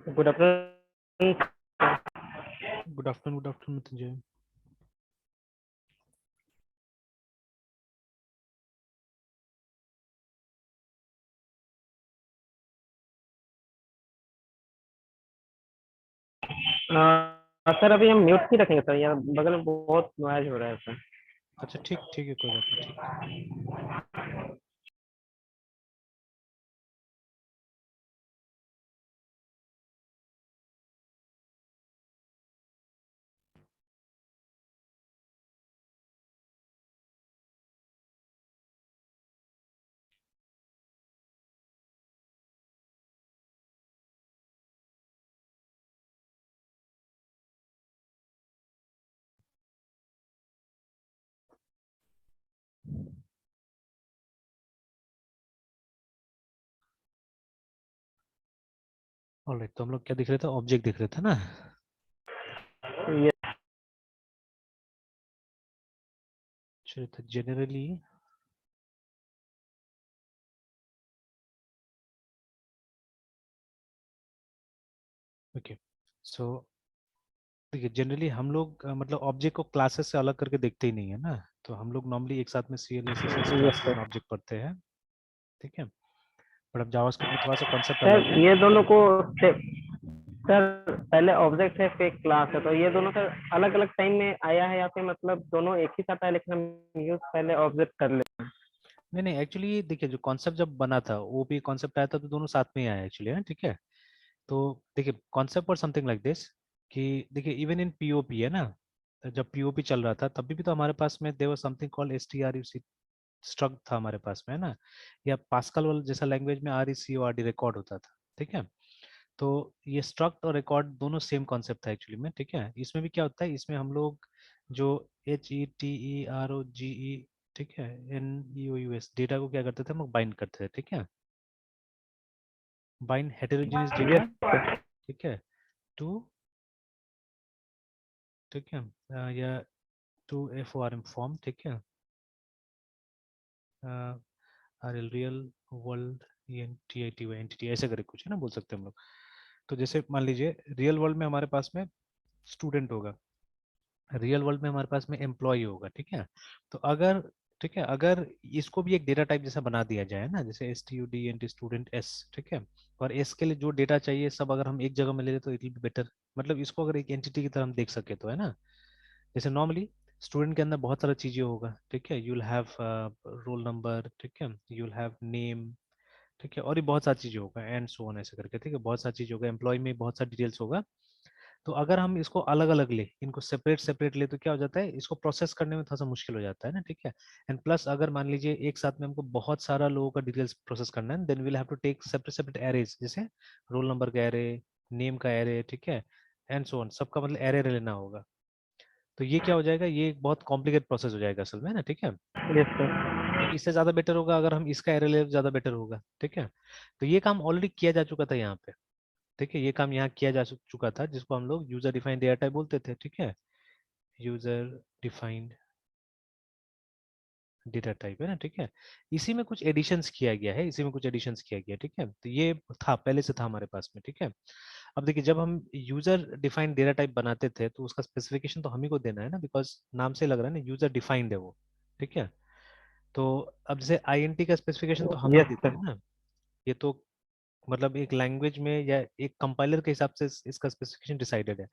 Good afternoon. Good afternoon Mrityunjay. Sir अभी हम mute ही रखेंगे सर, यहाँ बगल में बहुत नॉइज हो रहा है सर। अच्छा ठीक ठीक है, कोई बात नहीं, ठीक। ऑलराइट, तो हम लोग क्या दिख रहे थे? ऑब्जेक्ट दिख रहे थे ना। ये चलिए, तो जनरली ओके। सो देखिए, जनरली हम लोग मतलब ऑब्जेक्ट को क्लासेस से अलग करके देखते ही नहीं है ना। तो हम लोग नॉर्मली एक साथ में CLSS yes classes and sir. Object पढ़ते हैं, ठीक है। बट अब जावास्क्रिप्ट में थोड़ा सा कॉन्सेप्ट अलग सर है। ये दोनों को सर पहले ऑब्जेक्ट है फिर क्लास है, तो ये दोनों सर अलग अलग टाइम में आया है या फिर मतलब दोनों एक ही साथ आया, लेकिन हम यूज पहले ऑब्जेक्ट कर लेते हैं। नहीं नहीं, एक्चुअली देखिए, जो कॉन्सेप्ट जब बना था वो भी कॉन्सेप्ट आया था, तो दोनों साथ में ही आया एक्चुअली, है ठीक है। तो देखिए, कॉन्सेप्ट और समथिंग लाइक दिस कि देखिए, इवन इन पीओपी है ना, तो जब पीओपी चल रहा था तभी भी तो हमारे पास में there was something called STRUC struct था हमारे पास में, है ना। या पास्कल वाला जैसा लैंग्वेज में RECORD रिकॉर्ड होता था, ठीक है। तो ये स्ट्रक्ट और रिकॉर्ड दोनों सेम कॉन्सेप्ट था एक्चुअली में, ठीक है। इसमें भी क्या होता है, इसमें हम लोग जो HETEROGE, ठीक है, NEOUS डेटा को क्या करते थे, हम लोग बाइंड करते थे, ठीक है। Bind heterogeneous data, yes sir. ठीक है, टू, ठीक है, या टू FORM फॉर्म, ठीक है, RL real world ENTITY entity ऐसे करके कुछ है ना, बोल सकते हैं हम लोग। तो जैसे मान लीजिए, रियल वर्ल्ड में हमारे पास में स्टूडेंट होगा, रियल वर्ल्ड में हमारे पास में एम्प्लॉय होगा, ठीक है। तो अगर, ठीक है, अगर इसको भी एक डेटा टाइप जैसा बना दिया जाए ना, जैसे STUDENT स्टूडेंट S, ठीक है, और S के लिए जो डेटा चाहिए सब अगर हम एक जगह में ले लें तो इट विल बी बेटर। मतलब इसको अगर एक एंटिटी की तरह हम देख सके तो, है ना। जैसे नॉर्मली स्टूडेंट के अंदर बहुत सारा चीजें होगा, ठीक है, you will have roll number, ठीक है, यू विल हैव नेम, ठीक है, और भी बहुत सारी चीजें होगा एंड सो ऑन ऐसे करके, ठीक है, बहुत सारी चीजें होगा, एम्प्लॉय में बहुत सारी डिटेल्स होगा। तो अगर हम इसको अलग अलग ले, इनको सेपरेट सेपरेट ले, तो क्या हो जाता है, इसको प्रोसेस करने में थोड़ा सा मुश्किल हो जाता है ना, ठीक है। एंड प्लस अगर मान लीजिए एक साथ में हमको बहुत सारा लोगों का डिटेल्स प्रोसेस करना है, then will have to take separate separate arrays, जैसे रोल नंबर का एरे, नेम का एरे, ठीक है, एंड सो ऑन, सबका मतलब एरे लेना होगा। तो ये क्या हो जाएगा, ये एक बहुत कॉम्प्लिकेट प्रोसेस हो जाएगा असल में ना, ठीक है। Yes sir. तो इससे ज्यादा बेटर होगा अगर हम इसका एरे ले, ज्यादा बेटर होगा, ठीक है। तो ये काम ऑलरेडी किया जा चुका था यहाँ पे, ठीक है, ये काम यहाँ किया जा चुका था, जिसको हम लोग यूजर डिफाइंड डेटा टाइप बोलते थे, ठीक है। यूजर डिफाइंड डेटा टाइप है ना, ठीक है। इसी में कुछ एडिशंस किया गया है, इसी में कुछ एडिशंस किया गया है, ठीक है। तो ये था, पहले से था हमारे पास में, ठीक है। अब देखिए, जब हम यूजर डिफाइंड डेटा टाइप बनाते थे तो उसका स्पेसिफिकेशन तो हम ही को देना है ना, बिकॉज नाम से लग रहा है ना, यूजर डिफाइंड है वो, ठीक है। तो अब जैसे INT का स्पेसिफिकेशन तो हम नहीं यस देते सर। हैं ना, ये तो मतलब एक लैंग्वेज में या एक कंपाइलर के हिसाब से इसका स्पेसिफिकेशन डिसाइडेड है।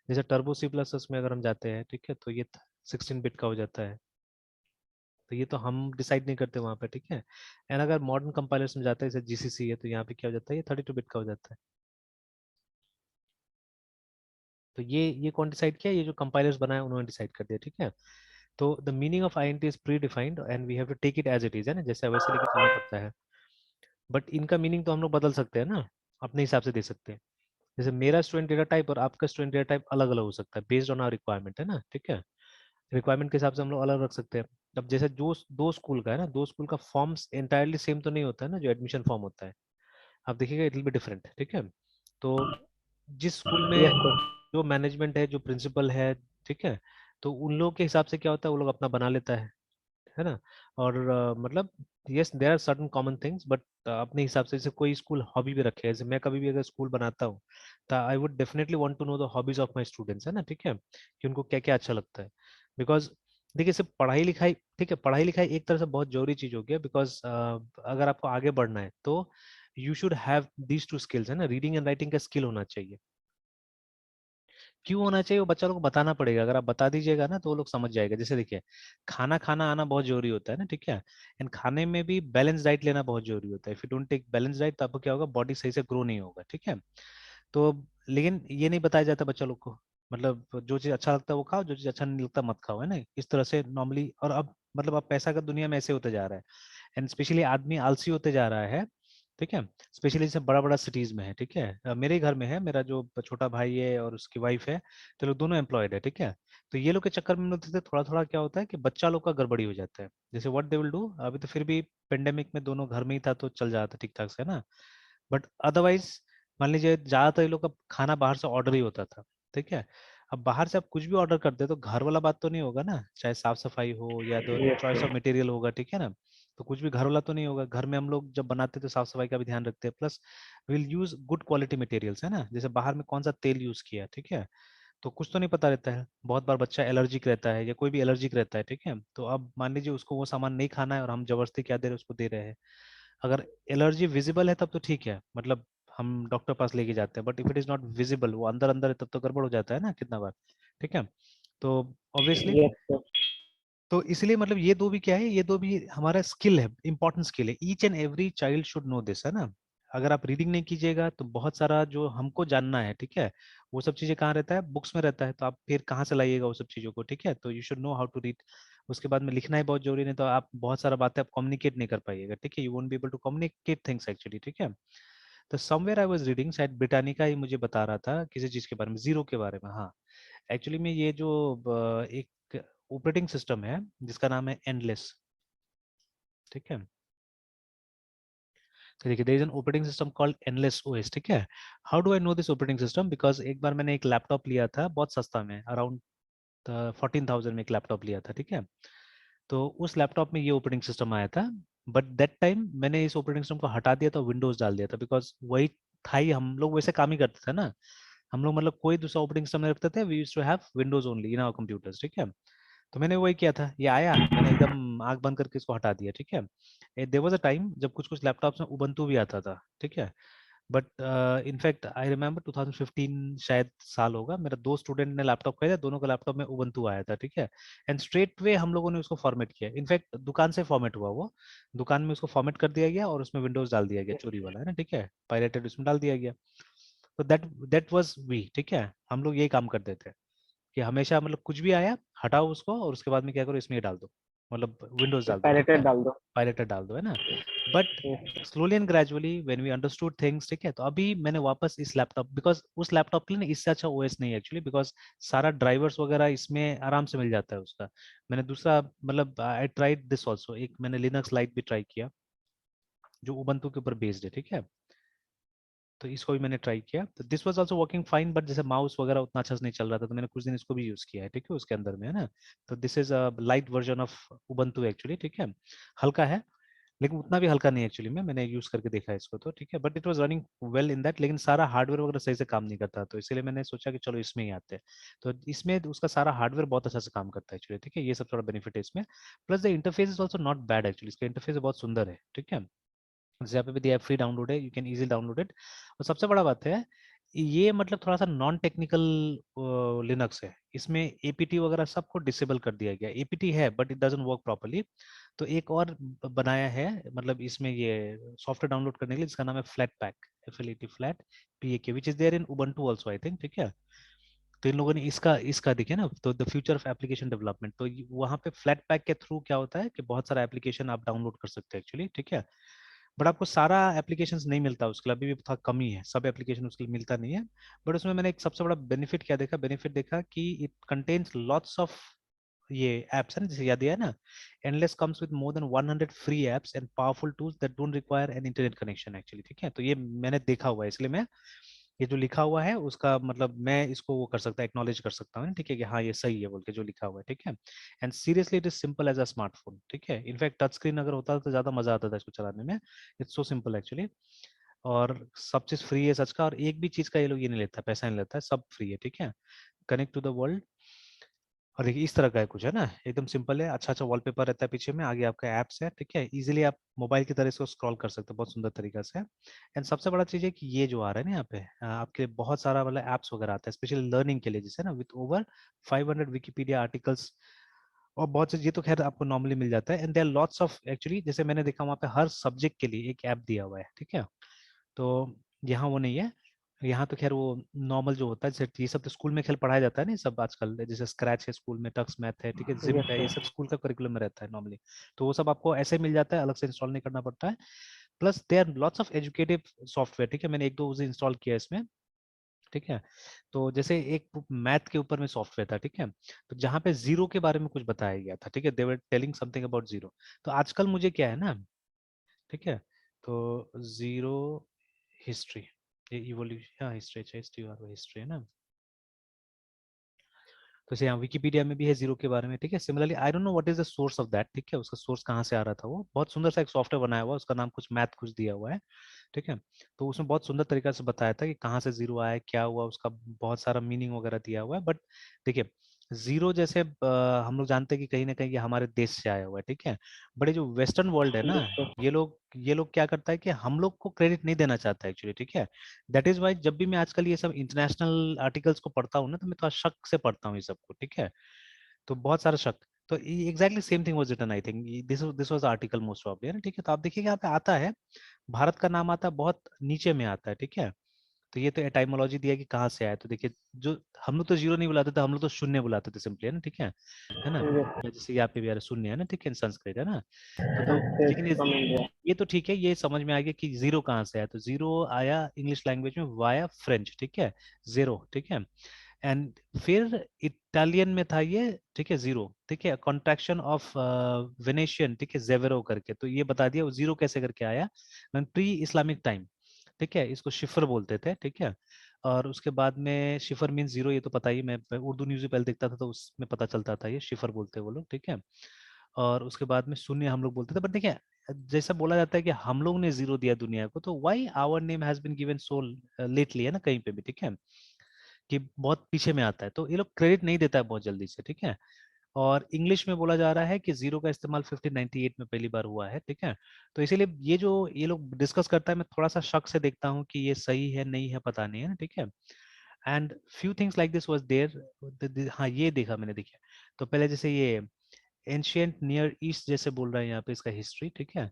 जैसे टर्बो C++ में अगर हम जाते हैं, ठीक है, तो ये 16 बिट का हो जाता है, तो ये तो हम डिसाइड नहीं करते वहाँ पे, ठीक है। एंड अगर मॉडर्न कंपाइलर्स में जाता है, जैसे GCC है, तो यहाँ पे क्या हो जाता है, ये 32 बिट का हो जाता है। तो ये कौन डिसाइड किया, ये जो कंपाइलर्स बनाए उन्होंने डिसाइड कर दिया, ठीक है। तो the meaning of INT is predefined and we have to take it as it is, है ना, जैसे वैसे लेके चलना पड़ता है। बट इनका मीनिंग तो हम लोग बदल सकते हैं ना, अपने हिसाब से दे सकते हैं। जैसे मेरा स्टूडेंट डेटा टाइप और आपका स्टूडेंट डेटा टाइप अलग अलग हो सकता है, बेस्ड ऑन आवर रिक्वायरमेंट, है ना, ठीक है। रिक्वायरमेंट के हिसाब से हम लोग अलग रख सकते हैं। अब जैसे जो दो स्कूल का है ना, दो स्कूल का फॉर्म्स एंटायरली सेम तो नहीं होता है ना, जो एडमिशन फॉर्म होता है, आप देखिएगा इट विल बी डिफरेंट, ठीक है। तो जिस स्कूल में यस सर। जो मैनेजमेंट है, जो प्रिंसिपल है, ठीक है, तो उन लोगों के हिसाब से क्या होता है, वो लोग अपना बना लेता है, है ना। और मतलब yes there are certain common things, but अपने हिसाब से जैसे कोई स्कूल हॉबी भी रखे, जैसे मैं कभी भी अगर स्कूल बनाता हूँ तो I would definitely want to know the hobbies of my students, है ना, ठीक है, कि उनको क्या क्या अच्छा लगता है। बिकॉज देखिए सिर्फ पढ़ाई लिखाई, ठीक है, पढ़ाई लिखाई एक तरह से बहुत जरूरी चीज हो गया, बिकॉज अगर आपको आगे बढ़ना है तो you should have these two skills, है ना, रीडिंग एंड राइटिंग का स्किल होना चाहिए। क्यों होना चाहिए वो बच्चा लोग को बताना पड़ेगा, अगर आप बता दीजिएगा ना तो वो लोग समझ जाएगा। जैसे देखिए खाना खाना आना बहुत जरूरी होता है ना, ठीक है, एंड खाने में भी बैलेंस डाइट लेना बहुत जरूरी होता है। If you don't take balance diet तो आपको क्या होगा, बॉडी सही से ग्रो नहीं होगा, ठीक है। तो लेकिन ये नहीं बताया जाता बच्चा लोग को, मतलब जो चीज अच्छा लगता है वो खाओ, जो चीज अच्छा नहीं लगता मत खाओ, है ना, इस तरह से नॉर्मली। और अब मतलब अब पैसा का दुनिया में ऐसे होते जा रहा है, एंड स्पेशली आदमी आलसी होते जा रहा है, ठीक है, स्पेशली जैसे बड़ा बड़ा सिटीज में है, ठीक है। मेरे ही घर में है, मेरा जो छोटा भाई है और उसकी वाइफ है, तो लोग दोनों एम्प्लॉयड है, ठीक है। तो ये लोग के चक्कर में थोड़ा थोड़ा क्या होता है कि बच्चा लोग का गड़बड़ी हो जाता है। जैसे व्हाट दे विल डू, अभी तो फिर भी पेंडेमिक में दोनों घर में ही था तो चल जाता ठीक ठाक से, है ना, बट अदरवाइज मान लीजिए ज्यादातर ये लोग का खाना बाहर से ऑर्डर ही होता था, ठीक है। अब बाहर से आप कुछ भी ऑर्डर करते तो घर वाला बात तो नहीं होगा ना, चाहे साफ सफाई हो या तो ये चॉइस तो ऑफ मटेरियल होगा, ठीक है ना। तो कुछ भी घर वाला तो नहीं होगा, घर में हम लोग जब बनाते तो साफ सफाई का भी ध्यान रखते हैं, plus will use good quality materials, है ना, जैसे बाहर में कौन सा तेल यूज किया, ठीक है। तो कुछ तो नहीं पता रहता है, बहुत बार बच्चा एलर्जिक रहता है या कोई भी एलर्जिक रहता है, ठीक है। तो अब मान लीजिए उसको वो सामान नहीं खाना है और हम जबरदस्ती क्या दे रहे हैं, उसको दे रहे हैं। अगर एलर्जी विजिबल है तब तो ठीक है, मतलब हम डॉक्टर पास लेके जाते हैं, but if it is not visible, वो अंदर अंदर है, तब तो गड़बड़ हो जाता है ना कितना बार, ठीक है। तो ऑब्वियसली ये तो तो इसलिए मतलब ये दो भी क्या है, ये दो भी हमारा स्किल है, इंपॉर्टेंट स्किल है, each and every child should know this, है ना। अगर आप रीडिंग नहीं कीजिएगा तो बहुत सारा जो हमको जानना है, ठीक है, वो सब चीजें कहाँ रहता है, बुक्स में रहता है, तो आप फिर कहाँ से लाइएगा वो सब चीजों को, ठीक है। तो you should know how to read. उसके बाद में लिखना है बहुत जरूरी, नहीं तो आप बहुत सारा बातें आप कम्युनिकेट नहीं कर पाइएगा, ठीक है, you won't be able to communicate things actually, ठीक है। तो समवेयर आई वाज रीडिंग, शायद ब्रिटानिका ही मुझे बता रहा था किसी चीज के बारे में, जीरो के बारे में, हाँ। एक्चुअली में ये जो एक ऑपरेटिंग सिस्टम है जिसका नाम है एंडलेस, ठीक है। तो देखिए there is an operating system called endless OS, ठीक है। How do I know this operating system, because एक बार मैंने एक लैपटॉप लिया था बहुत सस्ता में, अराउंड 14,000 में एक लैपटॉप लिया था, ठीक है। तो उस लैपटॉप में ये ऑपरेटिंग सिस्टम आया था, बट दैट टाइम मैंने इस ऑपरेटिंग सिस्टम को हटा दिया था, विंडोज डाल दिया था, बिकॉज वही था ही, हम लोग वैसे काम ही करते थे ना, हम लोग मतलब कोई दूसरा ऑपरेटिंग सिस्टम नहीं रखते थे, we used to have Windows only in our computers, ठीक है। तो मैंने वही किया था, ये आया मैंने एकदम आंख बंद करके इसको हटा दिया, ठीक है। देयर वाज अ टाइम जब कुछ कुछ लैपटॉप्स में उबंटू भी आता था, ठीक है। बट इनफैक्ट आई रिमेम्बर 2015 शायद साल होगा, मेरा दो स्टूडेंट ने लैपटॉप खरीदा, दोनों का लैपटॉप में उबंटू आया था, ठीक है। एंड स्ट्रेट वे हम लोगों ने उसको फॉर्मेट किया, इनफैक्ट दुकान से फॉर्मेट हुआ वो, दुकान में उसको फॉर्मेट कर दिया गया और उसमें विंडोज डाल दिया गया, चोरी वाला, है ना, ठीक है, पायरेटेड उसमें डाल दिया गया। तो दैट वाज वी, ठीक है, हम लोग यही काम करते थे कि हमेशा मतलब कुछ भी आया हटाओ उसको और उसके बाद में क्या करो, इसमें ये डाल दो, मतलब विंडोज डाल दो, ठीक पायरेटेड है, डाल दो। पायरेटेड डाल दो, है ना। But slowly and gradually when we understood things, ठीक है, तो अभी मैंने वापस इस लैपटॉप, बिकॉज उस लैपटॉप के लिए ना इससे अच्छा ओएस नहीं है एक्चुअली, बिकॉज सारा ड्राइवर्स वगैरह इसमें आराम से मिल जाता है उसका। मैंने दूसरा मतलब आई ट्राइड दिस ऑल्सो, एक मैंने लिनक्स लाइट भी ट्राई किया जो उबंटू के ऊपर बेस्ड है, ठीक है। तो इसको भी मैंने ट्राई किया, तो this was also working fine, but जैसे माउस वगैरह उतना अच्छा से नहीं चल रहा था, तो मैंने कुछ दिन इसको भी यूज किया है, ठीक है, उसके अंदर में, है ना। तो this is a light version of Ubuntu actually, ठीक है, हल्का है, लेकिन उतना भी हल्का नहीं एक्चुअली में, मैंने यूज करके देखा है इसको तो, ठीक है, but it was running well in that, लेकिन सारा हार्डवेयर वगैरह सही से काम नहीं करता, तो इसलिए मैंने सोचा कि चलो इसमें ही आते हैं। तो इसमें उसका सारा हार्डवेयर बहुत अच्छा से काम करता है एक्चुअली, ठीक है, ये सब थोड़ा बेनिफिट है इसमें। Plus the interface is also not bad actually, इसका इंटरफेस बहुत सुंदर है, ठीक है। जैसे यहाँ पे भी दिया है फ्री डाउनलोड है, you can easily download it. और सबसे बड़ा बात है ये मतलब थोड़ा सा नॉन टेक्निकल लिनक्स है, इसमें एपीटी वगैरह सबको डिसेबल कर दिया गया, एपीटी है but it doesn't work properly. तो एक और बनाया है, मतलब इसमें ये सॉफ्टवेयर डाउनलोड करने के लिए, जिसका नाम है flat pack, FLET flat PAK, which is there in Ubuntu also I think, ठीक है। तो इन लोगों ने इसका इसका दिखे ना, तो the future of application development, तो वहाँ पे फ्लैट पैक के थ्रू क्या होता है कि बहुत सारा एप्लीकेशन आप डाउनलोड कर सकते हैं एक्चुअली, ठीक है। बट आपको सारा एप्लीकेशंस नहीं मिलता उसके लिए, अभी भी थोड़ा कमी है, सब एप्लीकेशन उसके लिए मिलता नहीं है। बट उसमें मैंने एक सबसे बड़ा बेनिफिट क्या देखा, बेनिफिट देखा कि इट कंटेन्स लॉट्स ऑफ ये एप्स है ना, जैसे याद दिया है ना, endless comes with more than 100 free apps and powerful tools that don't require an internet connection actually, ठीक है। तो ये मैंने देखा हुआ है, इसलिए मैं ये जो लिखा हुआ है उसका मतलब मैं इसको वो कर सकता, एक्नॉलेज कर सकता हूँ, ठीक है, कि हाँ ये सही है बोल के जो लिखा हुआ है, ठीक है। And seriously it is simple as a smartphone, ठीक है। इनफैक्ट टच स्क्रीन अगर होता तो ज्यादा मजा आता था इसको चलाने में। It's so simple actually. और सब चीज फ्री है सच का, और एक भी चीज का ये लोग ये नहीं लेता, पैसा नहीं लेता है, सब फ्री है, ठीक है। Connect to the world. और देखिए इस तरह का है कुछ, है ना, एकदम सिंपल है, अच्छा अच्छा वॉलपेपर रहता है पीछे में, आगे आपका एप्स है, ठीक है, इजीली आप मोबाइल की तरह इसको स्क्रॉल कर सकते हो बहुत सुंदर तरीका से। एंड सबसे बड़ा चीज है कि ये जो आ रहा है ना यहाँ पे आपके बहुत सारा मतलब एप्स वगैरह आता है स्पेशली लर्निंग के लिए, जैसे ना विद ओवर 500 विकिपीडिया आर्टिकल्स और बहुत से, ये तो खैर आपको नॉर्मली मिल जाता है। And there lots of actually, जैसे मैंने देखा वहाँ पे हर सब्जेक्ट के लिए एक ऐप दिया हुआ है, ठीक है। तो यहाँ वो नहीं है, यहाँ तो खैर वो नॉर्मल जो होता है, जैसे ये सब तो स्कूल में खेल पढ़ाया जाता है ना, ये सब आजकल, जैसे स्क्रैच है स्कूल में, टक्स मैथ है, ठीक है, जिप यस है, ये सर। सब स्कूल का करिकुलम में रहता है नॉर्मली। तो वो सब आपको ऐसे मिल जाता है, अलग से इंस्टॉल नहीं करना पड़ता है। Plus there lots of educative software, ठीक है, मैंने एक दो उसे इंस्टॉल किया इसमें, ठीक है। तो जैसे एक मैथ के ऊपर में सॉफ्टवेयर था, ठीक है, तो जहाँ पे जीरो के बारे में कुछ बताया गया था, ठीक है, they were telling something about zero. तो आजकल मुझे क्या है ना, ठीक है, तो जीरो हिस्ट्री, ये इवोल्यूशन, हाँ हिस्ट्री, अच्छा हिस्ट्री और हिस्ट्री है ना। तो जैसे यहाँ विकिपीडिया में भी है जीरो के बारे में, ठीक है। Similarly I don't know what is the source of that, ठीक है, उसका सोर्स कहाँ से आ रहा था, वो बहुत सुंदर सा एक सॉफ्टवेयर बनाया हुआ है, उसका नाम कुछ मैथ कुछ दिया हुआ है, ठीक है। तो उसमें बहुत सुंदर तरीका से बताया था कि कहाँ से जीरो आया, क्या हुआ, उसका बहुत सारा मीनिंग वगैरह दिया हुआ है। बट देखिए जीरो जैसे हम लोग जानते हैं कि कहीं ना कहीं ये हमारे देश से आया हुआ है, ठीक है। बट ये जो वेस्टर्न वर्ल्ड है ना, यस सर। ये लोग क्या करता है कि हम लोग को क्रेडिट नहीं देना चाहता है एक्चुअली, ठीक है। दैट इज वाई जब भी मैं आजकल ये सब इंटरनेशनल आर्टिकल्स को पढ़ता हूँ ना, तो मैं थोड़ा शक से पढ़ता हूँ ये सबको, ठीक है। तो बहुत सारा शक। तो exactly same thing was written, I think this was article most of, ठीक है। तो आप देखिए यहाँ पे आता है, भारत का नाम आता है बहुत नीचे में आता है, ठीक है। तो ये तो एटाइमोलॉजी दिया कि कहाँ से आया, तो देखिए जो हम लोग तो जीरो नहीं बुलाते थे, हम लोग तो शून्य बुलाते थे सिंपली, है ना, ठीक है ना। यस या जैसे यहाँ पे भी आ रहा है शून्य, है ना, ठीक है, संस्कृत, है ना। तो सर। लेकिन फ्रॉम इंडिया। ये तो ठीक है, ये समझ में आ गया कि जीरो कहाँ से आया, तो जीरो आया इंग्लिश लैंग्वेज में वाया फ्रेंच, ठीक है, जीरो, ठीक है। एंड फिर इटालियन में था ये, ठीक है, जीरो, ठीक है, कॉन्ट्रैक्शन ऑफ वेनेशियन, ठीक है, जेवेरो करके, तो ये बता दिया वो जीरो कैसे करके आया, प्री इस्लामिक टाइम, ठीक है, इसको शिफर बोलते थे, ठीक है। और उसके बाद में शिफर मीन जीरो, ये तो पता ही, मैं उर्दू न्यूज़ पहले देखता था तो उसमें पता चलता था ये शिफर बोलते हैं वो लोग, ठीक है। और उसके बाद में शून्य हम लोग बोलते थे। बट देखिए जैसा बोला जाता है कि हम लोग ने जीरो दिया दुनिया को, तो why our name has been given so lately, है ना, कहीं पे भी, ठीक है, कि बहुत पीछे में आता है, तो ये लोग क्रेडिट नहीं देता है बहुत जल्दी से, ठीक है। और इंग्लिश में बोला जा रहा है कि जीरो का इस्तेमाल 1598 में पहली बार हुआ है, ठीक है। तो इसीलिए ये जो ये लोग डिस्कस करता है, मैं थोड़ा सा शक से देखता हूँ कि ये सही है नहीं है पता नहीं, है ना, ठीक है। And few things like this was there, हाँ ये देखा मैंने, देखिए तो पहले जैसे ये एंशियंट नियर ईस्ट जैसे बोल रहा है यहाँ पे इसका हिस्ट्री, ठीक है।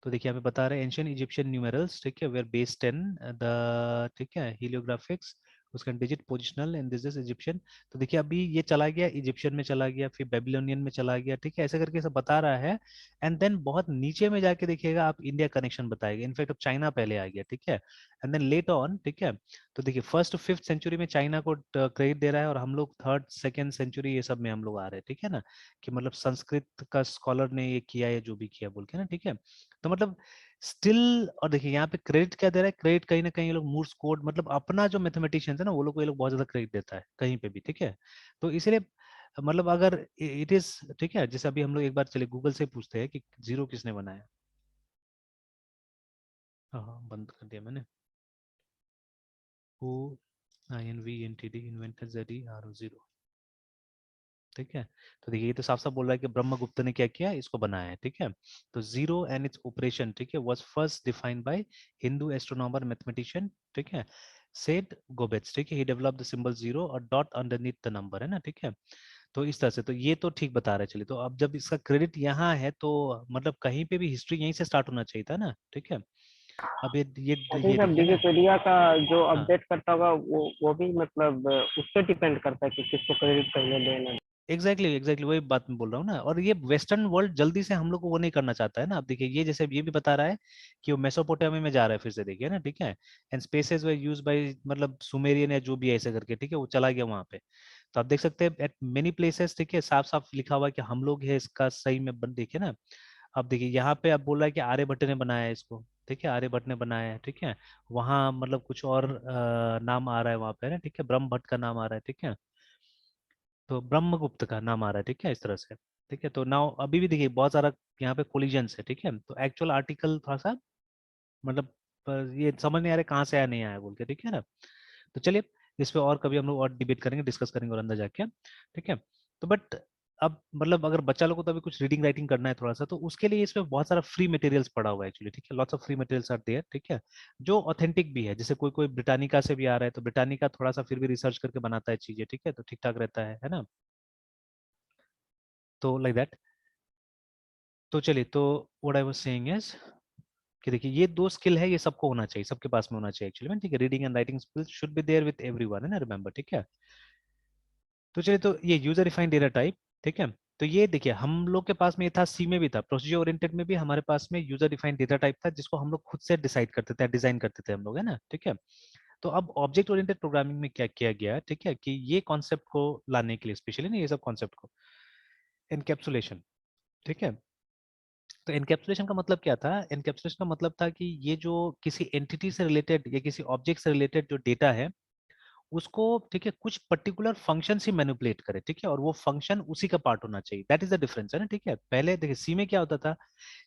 तो देखिए यहाँ पे बता रहे हैं एंशियंट इजिप्शियन न्यूमेरल्स, ठीक है, वेयर बेस्ड इन द, ठीक है, हीलियोग्राफिक्स, उसका digit positional and this is Egyptian. तो देखिए अभी ये चला गया इजिप्शियन में, चला गया फिर बेबीलोनियन में चला गया, ठीक है, ऐसे करके सब बता रहा है। एंड देन बहुत नीचे में जाके देखिएगा आप इंडिया कनेक्शन बताएगा, इनफैक्ट अब चाइना पहले आ गया, ठीक है। एंड देन लेट ऑन, ठीक है। तो देखिए फर्स्ट टू फिफ्थ सेंचुरी में चाइना को क्रेडिट दे रहा है, और हम लोग थर्ड सेकेंड सेंचुरी ये सब में हम लोग आ रहे हैं, ठीक है ना, कि मतलब संस्कृत का स्कॉलर ने ये किया या जो भी किया बोल के ना, ठीक है। तो मतलब स्टिल, और देखिए यहाँ पे क्रेडिट क्या दे रहा है, क्रेडिट कहीं ना कहीं ये लोग मूर्स कोड, मतलब अपना जो मैथमेटिशियंस है ना वो लोग को ये लोग बहुत ज्यादा क्रेडिट देता है कहीं पे भी, ठीक है। तो इसलिए मतलब अगर इट इज, ठीक है, जैसे अभी हम लोग एक बार चले गूगल से पूछते हैं कि जीरो किसने बनाया। हाँ हाँ, बंद कर दिया मैंने। ओ INVENTD इन्वेंटर ZERO, ठीक है। तो देखिए ये तो साफ साफ बोल रहा है कि ब्रह्मगुप्त ने क्या किया, इसको बनाया है, ठीक है। तो जीरो एंड इट्स ऑपरेशन, ठीक है, was first defined by Hindu astronomer mathematician, ठीक है, सेड गोबेट्स, ठीक है। He developed the symbol zero और डॉट अंडरनीथ द नंबर, है ना, ठीक है। तो इस तरह से, तो ये तो ठीक बता रहे, चलिए, तो अब जब इसका क्रेडिट यहाँ है तो मतलब कहीं पे भी हिस्ट्री यहीं से स्टार्ट होना चाहिए था ना, ठीक है। अब आई थिंक ये सर देखिए ना। विकिपीडिया का जो हाँ अपडेट करता होगा वो भी मतलब उससे डिपेंड करता है कि किसको क्रेडिट पहले लेना। एग्जैक्टली वही बात मैं बोल रहा हूँ ना। और ये वेस्टर्न वर्ल्ड जल्दी से हम लोग को वो नहीं करना चाहता है ना। आप देखिए ये जैसे ये भी बता रहा है कि वो मेसोपोटामिया में जा रहा है, फिर से देखिए ना, ठीक है। And spaces way use by मतलब सुमेरियन या जो भी है ऐसे करके, ठीक है, वो चला गया वहां पे। तो आप देख सकते हैं एट मेनी प्लेसेस, ठीक है, साफ साफ लिखा हुआ है कि हम लोग है, इसका सही में देखिए ना। अब देखिए यहाँ पे अब बोल रहा है कि आर्यभट्ट ने बनाया है इसको, ठीक है, आर्यभट्ट ने बनाया है, ठीक है। वहाँ मतलब कुछ और नाम आ रहा है वहाँ पे ना, ठीक है, ब्रह्म भट्ट का नाम आ रहा है, ठीक है। तो ब्रह्मगुप्त का नाम आ रहा है, ठीक है, इस तरह से। ठीक है, तो नाउ अभी भी देखिए बहुत सारा यहाँ पे कोलिजन्स है, ठीक है। तो एक्चुअल आर्टिकल थोड़ा सा मतलब ये समझ नहीं आ रहा कहाँ से आया नहीं आया बोल के, ठीक है ना। तो चलिए इस पे और कभी हम लोग और डिबेट करेंगे, डिस्कस करेंगे और अंदर जाके, ठीक है। तो बट अब मतलब अगर बच्चा लोग को तो अभी कुछ रीडिंग राइटिंग करना है थोड़ा सा, तो उसके लिए इसमें बहुत सारा फ्री मटेरियल्स पड़ा हुआ है एक्चुअली, ठीक है। Lots of free materials are there, ठीक है, जो ऑथेंटिक भी है। जैसे कोई कोई ब्रिटानिका से भी आ रहा है, तो ब्रिटानिका थोड़ा सा फिर भी रिसर्च करके बनाता है चीजें, ठीक है, तो ठीक ठाक रहता है ना। तो लाइक दैट। तो चलिए, तो what I was saying is कि देखिए ये दो स्किल है, ये सबको होना चाहिए, सबके पास में होना चाहिए एक्चुअली में, ठीक है। Reading and writing skills should be there with everyone, है ना, रिमेंबर, ठीक है। तो चलिए, तो ये यूजर डिफाइंड डेटा टाइप, ठीक है। तो ये देखिए हम लोग के पास में ये था, सी में भी था, प्रोसीजर ओरिएंटेड में भी हमारे पास में यूजर डिफाइंड डेटा टाइप था, जिसको हम लोग खुद से डिसाइड करते थे, डिजाइन करते थे हम लोग, है ना, ठीक है। तो अब ऑब्जेक्ट ओरिएंटेड प्रोग्रामिंग में क्या किया गया है, ठीक है, कि ये कॉन्सेप्ट को लाने के लिए स्पेशली ना, ये सब कॉन्सेप्ट को एनकैप्सुलेशन, ठीक है। तो एनकैप्सुलेशन का मतलब क्या था? एनकैप्सुलेशन का मतलब था कि ये जो किसी एंटिटी से रिलेटेड या किसी ऑब्जेक्ट से रिलेटेड जो डेटा है, उसको, ठीक है, कुछ पर्टिकुलर फंक्शन से मैनिपुलेट करे, ठीक है, और वो फंक्शन उसी का पार्ट होना चाहिए। दैट इज द डिफरेंस, है ना, ठीक है। पहले देखिए सी में क्या होता था,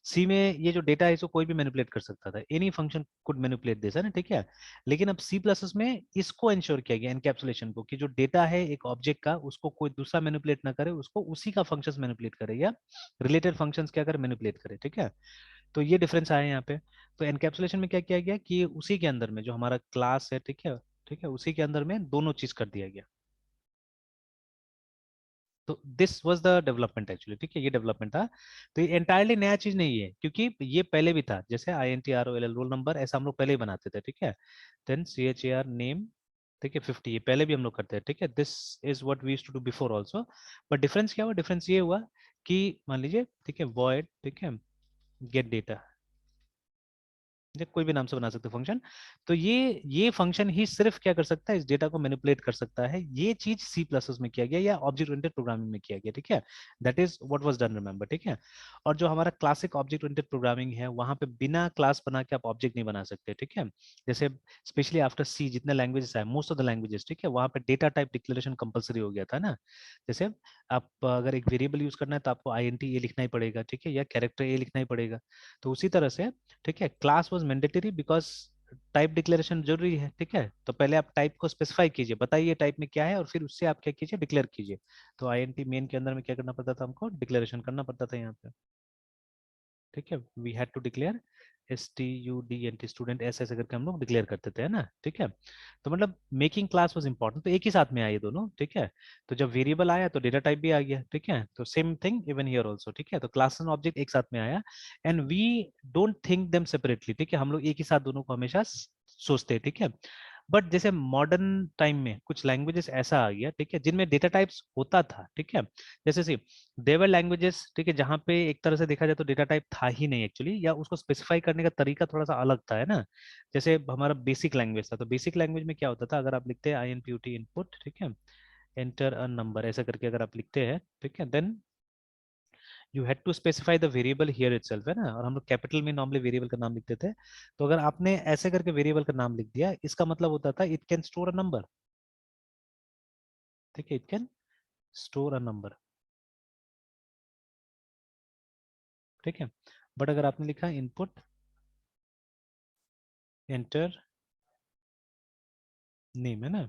सी में ये जो डेटा है इसको कोई भी मैनिपुलेट कर सकता था, any function could manipulate this, है ना, ठीक है। लेकिन अब सी प्लस में इसको इंश्योर किया गया एनकैप्सुलेशन को, कि जो डेटा है एक ऑब्जेक्ट का, उसको कोई दूसरा मैनिपुलेट ना करे, उसको उसी का फंक्शंस मैनिपुलेट करे या रिलेटेड फंक्शंस क्या करे, मैनिपुलेट करे, ठीक है। तो ये डिफरेंस आया यहाँ पे। तो एनकैप्सुलेशन में क्या किया गया कि उसी के अंदर में जो हमारा क्लास है, ठीक है, ठीक है, उसी के अंदर में दोनों चीज कर दिया गया। तो this was the development actually, ठीक है, ये डेवलपमेंट था। तो ये एंटायरली नया चीज नहीं है, क्योंकि ये पहले भी था, जैसे INTROL रोल नंबर ऐसा हम लोग पहले ही बनाते थे, ठीक है। देन CHAR नेम, ठीक है, 50 ये पहले भी हम लोग करते हैं, ठीक है। This is what we used to do before also. But difference क्या हुआ? डिफरेंस ये हुआ कि मान लीजिए, ठीक है, वॉइड, ठीक है, गेट डेटा, या कोई भी नाम से बना सकते हो फंक्शन। तो ये फंक्शन ही सिर्फ क्या कर सकता है, इस डेटा को मैनिपुलेट कर सकता है। ये चीज सी प्लस में किया गया या ऑब्जेक्ट ओरिएंटेड प्रोग्रामिंग में किया गया, ठीक है। That is what was done, remember, ठीक है। और जो हमारा क्लासिक ऑब्जेक्ट ओरिएंटेड प्रोग्रामिंग है, वहां पे बिना क्लास बना के आप ऑब्जेक्ट नहीं बना सकते, ठीक है। जैसे स्पेशली आफ्टर सी जितने लैंग्वेजेस है, मोस्ट ऑफ द लैंग्वेजेस, ठीक है, वहां पे डेटा टाइप डिक्लेरेशन कंपलसरी हो गया था ना। जैसे आप अगर एक वेरिएबल यूज करना है तो आपको INT ए लिखना ही पड़ेगा, ठीक है, या कैरेक्टर ए लिखना ही पड़ेगा। तो उसी तरह से, ठीक है, class was mandatory because type declaration जरूरी है, ठीक है। तो पहले आप टाइप को स्पेसिफाई कीजिए, बताइए टाइप में क्या है, और फिर उससे आप क्या कीजिए, डिक्लेयर कीजिए। तो INT मेन के अंदर में क्या करना पड़ता था, हमको डिक्लेरेशन करना पड़ता था यहाँ पे, ठीक है। We had to declare STUDENT student, ऐसे ऐसे करके हम लोग डिक्लेयर करते थे, है ना, ठीक है। तो मतलब मेकिंग क्लास वाज इंपॉर्टेंट, तो एक ही साथ में आए दोनों, ठीक है। तो जब वेरिएबल आया तो डेटा टाइप भी आ गया, ठीक है। तो same thing even here also, ठीक है। तो क्लास एंड ऑब्जेक्ट एक साथ में आया, and we don't think them separately, ठीक है। हम लोग एक ही साथ दोनों को हमेशा सोचते हैं, ठीक है। बट जैसे मॉडर्न टाइम में कुछ लैंग्वेजेस ऐसा आ गया, ठीक है, जिनमें डेटा टाइप्स होता था, ठीक है। जैसे सी देवर लैंग्वेजेस, ठीक है, जहाँ पे एक तरह से देखा जाए तो डेटा टाइप था ही नहीं एक्चुअली, या उसको स्पेसिफाई करने का तरीका थोड़ा सा अलग था, है ना। जैसे हमारा बेसिक लैंग्वेज था, तो बेसिक लैंग्वेज में क्या होता था, अगर आप लिखते हैं INPUT इनपुट, ठीक है, एंटर अ नंबर ऐसा करके अगर आप लिखते हैं, ठीक है, then you had to specify the variable here itself, है ना। और हम लोग कैपिटल में नॉर्मली वेरिएबल का नाम लिखते थे। तो अगर आपने ऐसे करके वेरिएबल का नाम लिख दिया, इसका मतलब होता था it can store a number, ठीक है, it can store a number, ठीक है। बट अगर आपने लिखा इनपुट एंटर नेम, है ना,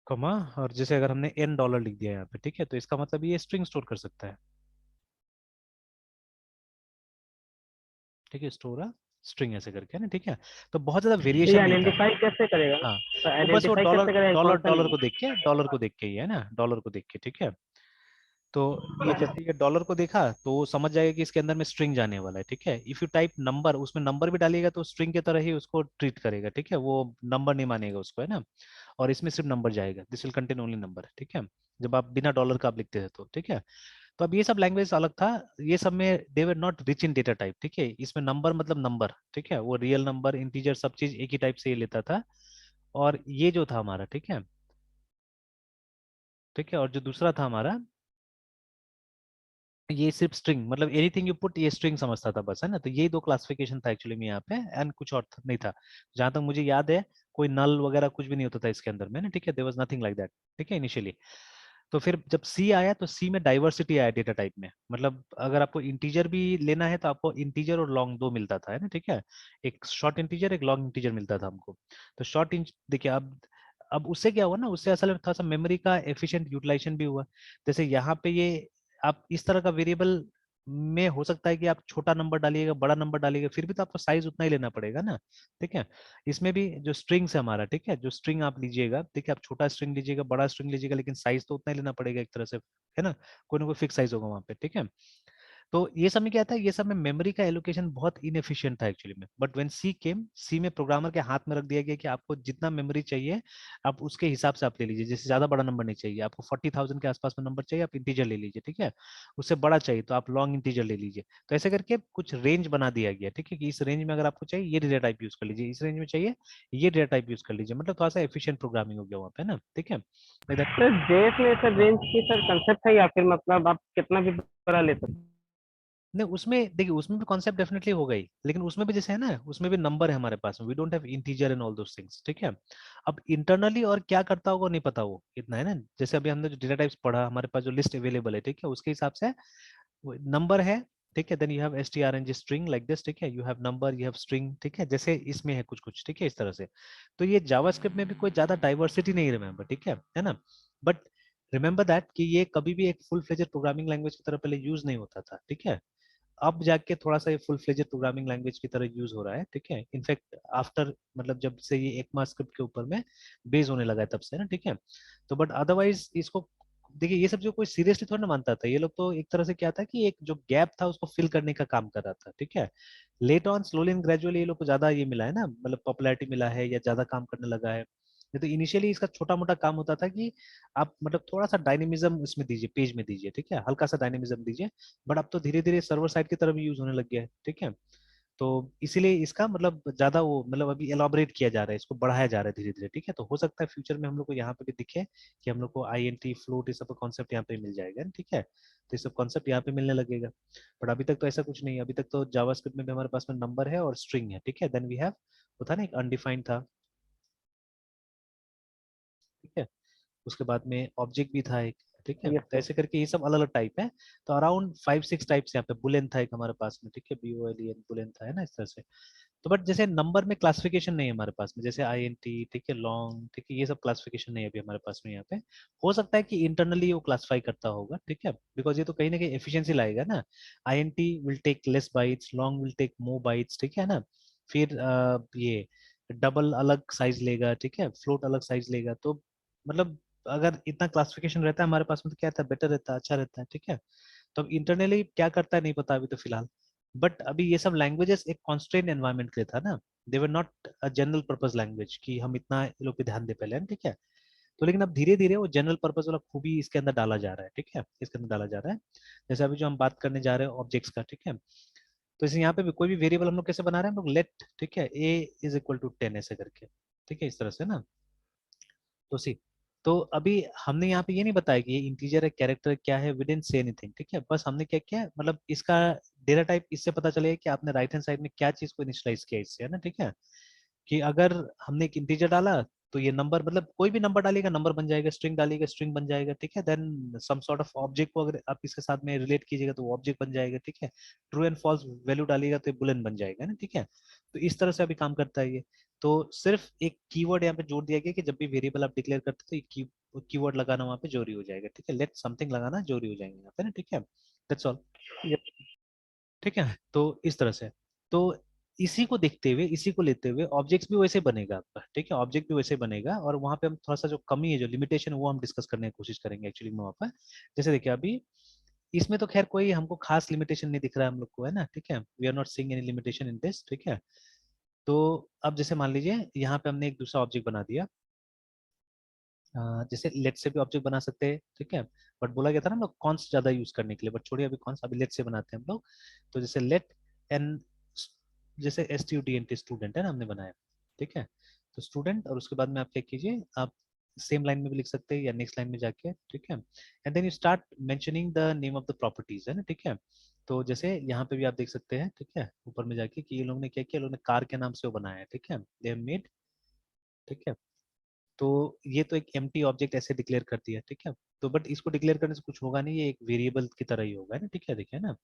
कमा, और जैसे अगर हमने $N लिख दिया यहाँ पे, ठीक है, तो इसका मतलब ये स्ट्रिंग स्टोर कर सकता है, ठीक है, स्टोर अ स्ट्रिंग ऐसे करके, है ना, ठीक है। तो बहुत ज्यादा तो ये वेरिएशन नहीं था। आइडेंटिफाई कैसे करेगा? हाँ, तो वो बस वो आइडेंटिफाई डॉलर कैसे करेगा कौन डॉलर सा? डॉलर को देख के ही, है ना, डॉलर को देख के, ठीक है। तो ये जैसे ये डॉलर को देखा तो वो समझ जाएगा कि इसके अंदर में स्ट्रिंग जाने वाला है, ठीक है। इफ यू टाइप नंबर, उसमें नंबर भी डालिएगा तो स्ट्रिंग की तरह ही उसको ट्रीट करेगा, ठीक है, वो नंबर नहीं मानेगा उसको, है ना। और इसमें सिर्फ नंबर जाएगा, this will contain only number, ठीक है, जब आप बिना डॉलर का आप लिखते थे तो, ठीक है। तो अब ये सब लैंग्वेज अलग था, ये सब में they were not rich in data type, ठीक है। इसमें नंबर मतलब नंबर, ठीक है, वो रियल नंबर इंटीजर सब चीज एक ही टाइप से ये लेता था। और ये जो था हमारा, ठीक है, ठीक है, और जो दूसरा था हमारा ये सिर्फ स्ट्रिंग, मतलब एनीथिंग यू पुट ये स्ट्रिंग समझता था बस, है ना। तो यही दो क्लासिफिकेशन था एक्चुअली में यहाँ पे, एंड कुछ और नहीं था जहां तक मुझे याद है। कोई नल वगैरह कुछ भी नहीं होता था इसके अंदर में ना, ठीक है। There was nothing like that, ठीक है, इनिशियली। तो फिर जब सी आया तो सी में डाइवर्सिटी आया डेटा टाइप में, मतलब अगर आपको इंटीजर भी लेना है तो आपको इंटीजर और लॉन्ग दो मिलता था, है ना, ठीक है। एक शॉर्ट इंटीजर, एक लॉन्ग इंटीजर मिलता था हमको। तो शॉर्ट इंच देखिए, अब उससे क्या हुआ ना, उससे असल में थोड़ा सा मेमोरी का एफिशिएंट यूटिलाइजेशन भी हुआ। जैसे यहाँ पे ये आप इस तरह का वेरिएबल में हो सकता है कि आप छोटा नंबर डालिएगा, बड़ा नंबर डालिएगा, फिर भी तो आपको साइज उतना ही लेना पड़ेगा ना, ठीक है। इसमें भी जो स्ट्रिंग्स है हमारा, ठीक है, जो स्ट्रिंग आप लीजिएगा, देखिए आप छोटा स्ट्रिंग लीजिएगा, बड़ा स्ट्रिंग लीजिएगा, लेकिन साइज तो उतना ही लेना पड़ेगा एक तरह से, है ना। कोई ना कोई फिक्स साइज होगा वहां पे, ठीक है। तो ये सब में क्या था, ये सब में मेमोरी का एलोकेशन बहुत इनएफिशिएंट था एक्चुअली में। बट व्हेन सी केम, सी में प्रोग्रामर के हाथ में रख दिया गया कि आपको जितना मेमोरी चाहिए आप उसके हिसाब से आप ले लीजिए। जैसे ज्यादा बड़ा नंबर नहीं चाहिए आपको, 40,000 के आसपास में नंबर चाहिए, आप इंटीजर ले लीजिए, ठीक है। उससे बड़ा चाहिए तो आप लॉन्ग इंटीजर ले लीजिए। तो ऐसे करके कुछ रेंज बना दिया गया, ठीक है, कि इस रेंज में अगर आपको चाहिए ये डेटा टाइप यूज कर लीजिए, इस रेंज में चाहिए ये डेटा टाइप यूज कर लीजिए। मतलब थोड़ा सा एफिशिएंट प्रोग्रामिंग हो गया वहाँ पे ना, ठीक है। सर जेएस में सर रेंज की सर कंसेप्ट है, या फिर मतलब आप कितना भी बड़ा ले सकते हैं? नहीं, उसमें देखिए, उसमें भी कॉन्सेप्ट डेफिनेटली हो गई, लेकिन उसमें भी जैसे है ना, उसमें भी नंबर है हमारे पास में, we don't have integer and all those things, ठीक है। अब इंटरनली और क्या करता होगा नहीं पता, वो इतना है ना। जैसे अभी हमने जो डेटा टाइप्स पढ़ा, हमारे पास जो लिस्ट अवेलेबल है, ठीक है, उसके हिसाब से नंबर है, ठीक है। Then you have strng string like this, ठीक है, you have number, you have string, ठीक है, जैसे इसमें है कुछ कुछ, ठीक है, इस तरह से। तो ये जावास्क्रिप्ट में भी कोई ज्यादा डाइवर्सिटी नहीं, रिमेंबर, ठीक है ना। बट रिमेंबर दैट कि ये कभी भी एक फुल फ्लेजेड प्रोग्रामिंग लैंग्वेज की तरह पहले यूज नहीं होता था, ठीक है। अब जाके थोड़ा सा ये फुल फ्लेजेड प्रोग्रामिंग लैंग्वेज की तरह यूज हो रहा है, ठीक है। इनफैक्ट आफ्टर, मतलब जब से ये ECMAScript स्क्रिप्ट के ऊपर में बेस होने लगा है तब से ना, ठीक है। तो बट अदरवाइज इसको देखिए, ये सब जो कोई सीरियसली थोड़ा ना मानता था, ये लोग तो एक तरह से क्या था कि एक जो गैप था उसको फिल करने का काम कर रहा था, ठीक है। Late on slowly and gradually ये लोग को ज्यादा ये मिला है ना, मतलब पॉपुलैरिटी मिला है या ज्यादा काम करने लगा है। ये तो इनिशियली इसका छोटा मोटा काम होता था कि आप मतलब थोड़ा सा डायनेमिज्म इसमें दीजिए, पेज में दीजिए, ठीक है, हल्का सा डायनेमिज्म दीजिए। बट अब तो धीरे धीरे सर्वर साइड की तरफ यूज होने लग गया है, ठीक है। तो इसीलिए इसका मतलब ज्यादा वो मतलब अभी एलॉबरेट किया जा रहा है, इसको बढ़ाया जा रहा है धीरे धीरे, ठीक है। तो हो सकता है फ्यूचर में हम लोग को यहाँ पे भी दिखे कि हम लोग को INT फ्लोट ये सब कॉन्सेप्ट यहाँ पे मिल जाएगा, ठीक है। तो ये सब कॉन्सेप्ट यहाँ पे मिलने लगेगा। बट अभी तक तो ऐसा कुछ नहीं है, अभी तक तो जावास्क्रिप्ट में भी हमारे पास में नंबर है और स्ट्रिंग है, ठीक है। देन वी हैव, वो था ना एक अनडिफाइंड था, ठीक है। उसके बाद में ऑब्जेक्ट भी था एक, ठीक है। यस तो सर। ऐसे करके ये सब अलग अलग टाइप है। तो अराउंड 5-6 टाइप्स यहाँ पे, बुलेन था एक हमारे पास में, ठीक है, BOLEN बुलेन था, है ना, इस तरह से। तो बट जैसे नंबर में क्लासिफिकेशन नहीं है हमारे पास में, जैसे INT, ठीक है, लॉन्ग, ठीक है, ये सब क्लासिफिकेशन नहीं है अभी हमारे पास में यहाँ पे। हो सकता है कि इंटरनली वो क्लासिफाई करता होगा, ठीक है, बिकॉज ये तो कहीं ना कहीं एफिशिएंसी लाएगा ना। INT will take less bytes, long will take more bytes, ठीक है ना। फिर ये डबल अलग साइज लेगा, ठीक है, फ्लोट अलग साइज लेगा। तो मतलब अगर इतना क्लासिफिकेशन रहता है हमारे पास में तो क्या रहता है, बेटर रहता है, अच्छा रहता है, ठीक है। तो अब इंटरनली क्या करता है नहीं पता अभी तो फिलहाल। बट अभी ये सब लैंग्वेजेस एक कॉन्स्ट्रेंट एनवायरनमेंट के लिए था ना, they were not a general purpose language कि हम इतना इन लोग पे ध्यान दे पहले, ठीक है। तो लेकिन अब धीरे धीरे वो जनरल पर्पस वाला खूबी इसके अंदर डाला जा रहा है, ठीक है, इसके अंदर डाला जा रहा है। जैसे अभी जो हम बात करने जा रहे हैं ऑब्जेक्ट्स का, ठीक है। तो इसे यहाँ पे भी कोई भी वेरिएबल हम लोग कैसे बना रहे हैं हम लोग, लेट, ठीक है, A = 10 ऐसे करके, ठीक है, इस तरह से ना। तो सी, तो अभी हमने यहाँ पे ये नहीं बताया कि ये इंटीजर है, कैरेक्टर क्या है, वी डिडंट से एनीथिंग, ठीक है। बस हमने क्या किया, मतलब इसका डेटा टाइप इससे पता चलेगा कि आपने राइट हैंड साइड में क्या चीज को इनिशियलाइज किया इससे, है ना, ठीक है। कि अगर हमने एक इंटीजर डाला तो ये नंबर, मतलब कोई भी नंबर डालिएगा नंबर बन जाएगा, स्ट्रिंग डालिएगा स्ट्रिंग बन जाएगा, ठीक है। Then some sort of object को अगर आप इसके साथ में रिलेट कीजिएगा तो वो ऑब्जेक्ट बन जाएगा, ठीक है। ट्रू एंड फॉल्स वैल्यू डालिएगा तो ये बुलियन बन जाएगा ना, ठीक है। तो इस तरह से अभी काम करता है ये। तो सिर्फ एक कीवर्ड यहाँ पे जोड़ दिया गया कि जब भी वेरिएबल आप डिक्लेयर करते तो ये कीवर्ड लगाना वहाँ पे जरूरी हो जाएगा, ठीक है, लेट समथिंग लगाना जरूरी हो जाएंगे यहाँ पे ना, ठीक है। दैट्स ऑल, ठीक है। तो इस तरह से, तो इसी को देखते हुए, इसी को लेते हुए ऑब्जेक्ट्स भी वैसे बनेगा आपका, ठीक है, ऑब्जेक्ट भी वैसे बनेगा। और वहां पे हम थोड़ा सा जो कमी है, जो लिमिटेशन है, वो हम डिस्कस करने की कोशिश करेंगे एक्चुअली में वहाँ पर। जैसे देखिए अभी इसमें तो खैर कोई हमको खास लिमिटेशन नहीं दिख रहा है हम लोग को, है ना, ठीक है, we are not seeing any limitation in this, ठीक है। तो अब जैसे मान लीजिए यहाँ पे हमने एक दूसरा ऑब्जेक्ट बना दिया, जैसे लेट से भी ऑब्जेक्ट बना सकते हैं, ठीक है। बट बोला गया था ना हम लोग कॉन्स ज्यादा यूज करने के लिए, बट छोड़िए अभी कॉन्स, अभी लेट से बनाते हैं हम लोग। तो जैसे लेट एन, जैसे STUDENT स्टूडेंट है ना, हमने बनाया, ठीक है। तो स्टूडेंट, और उसके बाद में आप क्या कीजिए, आप सेम लाइन में भी लिख सकते हैं या नेक्स्ट लाइन में जाके, ठीक है। And then you start mentioning the name of the properties, है ना, ठीक है। तो जैसे यहाँ पे भी आप देख सकते हैं, ठीक है, ऊपर में जाके कि ये लोग ने क्या किया, लोगों ने कार के नाम से वो बनाया है, ठीक है, दे हैव मेड, ठीक है। तो ये तो एक एम्प्टी ऑब्जेक्ट ऐसे डिक्लेयर कर दिया, ठीक है। तो बट इसको डिक्लेयर करने से कुछ होगा नहीं, ये एक वेरिएबल की तरह ही होगा, है ना, ठीक है, देखिए ना।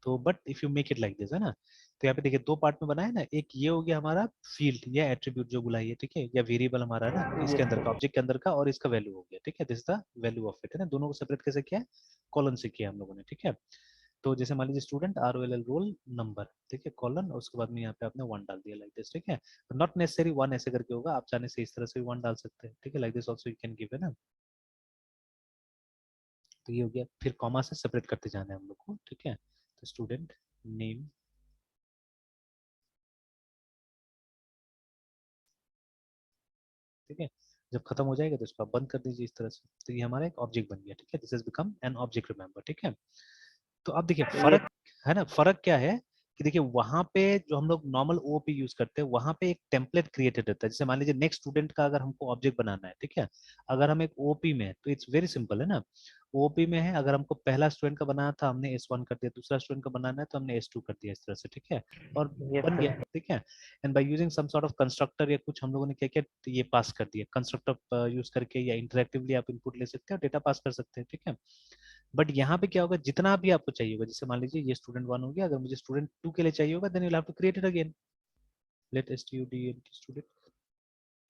तो but if you make it like this, है ना, तो यहाँ पे देखिए दो पार्ट में बना है ना, एक ये हो गया हमारा फील्ड या एट्रीब्यूट जो बुलाई है, ठीक है, या वेरिएबल हमारा ना इसके यस अंदर सर। का, ऑब्जेक्ट के अंदर का, और इसका वैल्यू हो गया, ठीक है, this the value of it, है ना। दोनों को सेपरेट कैसे किया है, कॉलन से किया हम लोगों ने, ठीक है। तो जैसे मान लीजिए स्टूडेंट ROLL रोल नंबर, ठीक है, कॉलन, और उसके बाद में यहाँ पे आपने वन डाल दिया लाइक दिस, ठीक है। नॉट नेसेसरी वन ऐसे करके होगा, आप चाहने से इस तरह से भी वन डाल सकते हैं, ठीक है, like this also you can give, है ना। तो ये हो गया, फिर कॉमा से सेपरेट करते जाना है हम लोग को, ठीक है। तो स्टूडेंट नेम, ठीक है। जब खत्म हो जाएगा तो इसको आप बंद कर दीजिए इस तरह से, तो ये हमारा एक ऑब्जेक्ट बन गया, ठीक है, this has become an object, remember, ठीक है। तो अब देखिए ये फर्क, है ना, फर्क क्या है कि देखिए वहां पे जो हम लोग नॉर्मल ओओपी यूज करते हैं, वहां पे एक टेम्पलेट क्रिएटेड रहता है। जैसे मान लीजिए नेक्स्ट स्टूडेंट का अगर हमको ऑब्जेक्ट बनाना है, ठीक है, अगर हम एक ओओपी में है तो इट्स वेरी सिंपल, है ना। ओओपी में है, अगर हमको पहला स्टूडेंट का बनाना था, हमने S1 कर दिया, दूसरा स्टूडेंट का बनाना है तो हमने S2 कर दिया, इस तरह से, ठीक है, और यस बन गया, सर। ठीक है। And by using some sort of constructor या कुछ हम लोगों ने क्या किया, तो ये पास कर दिया कंस्ट्रक्टर यूज करके, या इंटरेक्टिवली आप इनपुट ले सकते हैं और डेटा पास कर सकते हैं, ठीक है। बट यहाँ पे क्या होगा, जितना भी आपको चाहिए होगा, जैसे मान लीजिए ये स्टूडेंट 1 हो गया, अगर मुझे स्टूडेंट 2 के लिए चाहिए होगा, then you will have to create it again, let student student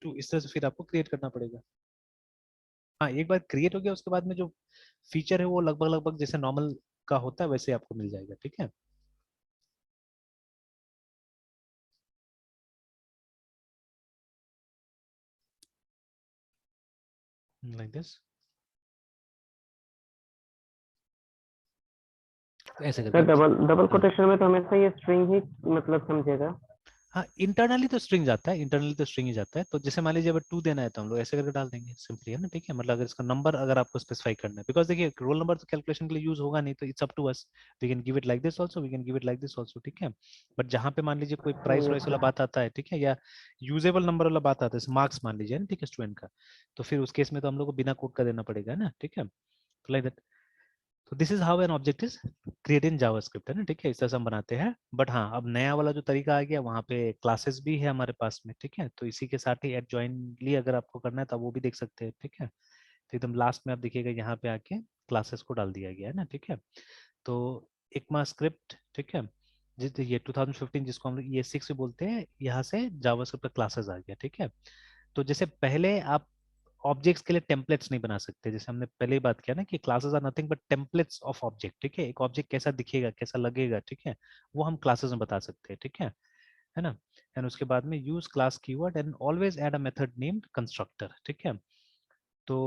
2, इस तरह से फिर आपको क्रिएट करना पड़ेगा। हाँ, एक बार क्रिएट हो गया उसके बाद में जो फीचर है वो लगभग लगभग जैसे नॉर्मल का होता है वैसे आपको मिल जाएगा, ठीक है, लाइक दिस, ऐसे करके सर आप। डबल डबल हाँ कोटेशन में तो हमेशा ये स्ट्रिंग ही मतलब समझेगा। हाँ, इंटरनली तो स्ट्रिंग जाता है, इंटरनली तो स्ट्रिंग ही जाता है। तो जैसे मान लीजिए अगर 2 देना है तो हम लोग ऐसे करके डाल देंगे सिंपली, है ना, ठीक है। मतलब अगर इसका नंबर अगर आपको स्पेसिफाई करना है, बिकॉज देखिए रोल नंबर तो कैलकुलेशन के लिए यूज होगा नहीं, तो it's up to us, we can give it like this also, we can give it like this also, ठीक है। बट जहाँ पे मान लीजिए कोई प्राइस यस वाइस वाला सर। बात आता है, ठीक है, या यूजेबल नंबर वाला बात आता है, मार्क्स मान लीजिए ना, ठीक है, स्टूडेंट का, तो फिर उस केस में तो हम लोग को बिना कोड का देना पड़ेगा, है ना, ठीक है। तो लाइक दैट, तो this is how an object is created in JavaScript, है ना, ठीक है, इस तरह से हम बनाते हैं। बट हाँ, अब नया वाला जो तरीका आ गया, वहाँ पे क्लासेस भी है हमारे पास में, ठीक है। तो इसी के साथ ही एडजॉइनली अगर आपको करना है तो आप वो भी देख सकते हैं, ठीक है। तो एकदम लास्ट में आप देखिएगा यहाँ पे आके क्लासेस को डाल दिया गया है ना, ठीक है। तो इक्मा स्क्रिप्ट, ठीक है, जिस ये 2015 जिसको हम लोग ES6 भी बोलते हैं, यहाँ से जावास्क्रिप्ट का क्लासेस आ गया, ठीक है। तो जैसे पहले आप ऑब्जेक्ट्स के लिए टेम्पलेट्स नहीं बना सकते, जैसे हमने पहले ही बात किया ना कि classes are nothing but templates of object, ठीक है। एक ऑब्जेक्ट कैसा दिखेगा, कैसा लगेगा, ठीक है, वो हम क्लासेस में बता सकते हैं, ठीक है ना। एंड उसके बाद में use class keyword and always add a method named constructor, ठीक है। तो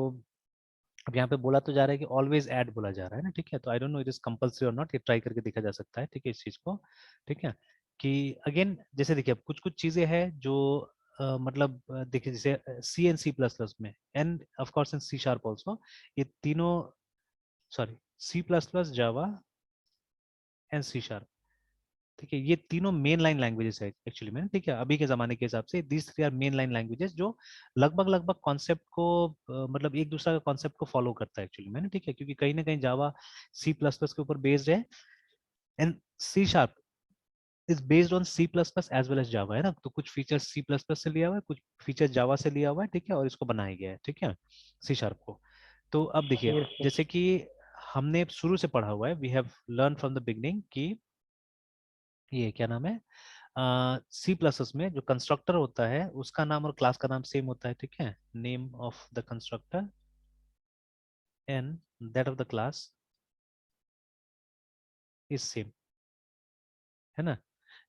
अब यहाँ पे बोला तो जा रहा है कि ऑलवेज ऐड बोला जा रहा है ना, ठीक है। तो I don't know it is compulsory और नॉट, ये ट्राई करके देखा जा सकता है, ठीक है, इस चीज को, ठीक है। कि अगेन जैसे देखिए कुछ कुछ चीजें हैं जो मतलब देखिए जैसे C and C++ में, and of course in C# also, ये तीनों, sorry, C++, Java and C#, ठीक है, ये तीनों मेन लाइन लैंग्वेजेस है एक्चुअली में, ठीक है। अभी के जमाने के हिसाब से this three are main line languages जो लगभग लगभग कॉन्सेप्ट को मतलब एक दूसरा का कॉन्सेप्ट को फॉलो करता है एक्चुअली में, ठीक है, क्योंकि कहीं ना कहीं जावा C++ के ऊपर बेस्ड है, and C# is based on C++ as well as Java, है ना। तो कुछ फीचर्स C++ से लिया हुआ है, कुछ फीचर जावा से लिया हुआ है, ठीक है, और इसको बनाया गया है, ठीक है, C# को। तो अब देखिए यस सर। जैसे कि हमने शुरू से पढ़ा हुआ है, we have learn from the beginning कि ये क्या नाम है, C++ में जो कंस्ट्रक्टर होता है उसका नाम और क्लास का नाम सेम होता है, ठीक है। Name of the constructor and that of the class is same, है ना,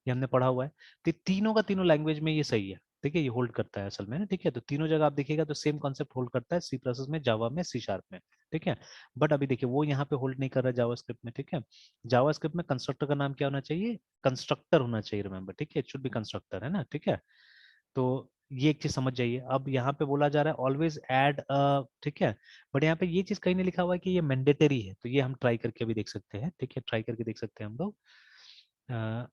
ये हमने पढ़ा हुआ है। तो ये तीनों का तीनों लैंग्वेज में ये सही है, ठीक है, ये होल्ड करता है असल में ना, ठीक है। तो तीनों जगह आप देखिएगा तो सेम कॉन्सेप्ट होल्ड करता है, C++ में, जावा में, C# में, ठीक है। बट अभी देखिए वो यहाँ पे होल्ड नहीं कर रहा है जावास्क्रिप्ट में, ठीक है। जावास्क्रिप्ट में कंस्ट्रक्टर का नाम क्या होना चाहिए, कंस्ट्रक्टर होना चाहिए, रिमेंबर, ठीक है, इट शुड बी कंस्ट्रक्टर, है ना, ठीक है। तो ये एक चीज समझ जाइए। अब यहाँ पे बोला जा रहा है ऑलवेज ऐड, ठीक है, बट यहाँ पे ये चीज कहीं नहीं लिखा हुआ है कि ये मैंडेटरी है, तो ये हम ट्राई करके भी देख सकते हैं, ठीक है, ट्राई करके देख सकते हैं हम लोग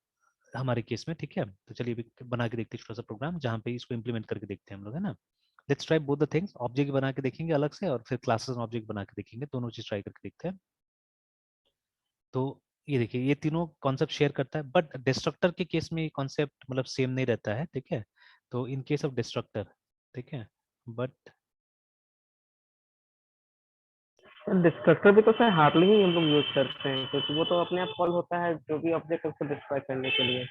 हमारे केस में, ठीक है। तो चलिए अभी बना के देखते हैं छोटा सा प्रोग्राम जहाँ पे इसको इम्प्लीमेंट करके देखते हैं हम लोग, है ना। Let's try both the things, object बना के देखेंगे अलग से और फिर क्लासेस में ऑब्जेक्ट बना के देखेंगे, दोनों चीज ट्राई करके देखते हैं। तो ये देखिए ये तीनों कॉन्सेप्ट शेयर करता है, बट डिस्ट्रक्टर के केस में ये कॉन्सेप्ट मतलब सेम नहीं रहता है, ठीक है। तो इन केस ऑफ डिस्ट्रक्टर, ठीक है, बट डिस्ट्रक्टर भी तो सर हार्डली ही हम लोग यूज करते हैं, क्योंकि वो तो अपने आप कॉल होता है जो भी ऑब्जेक्ट है उसको डिस्ट्रॉय करने के लिए,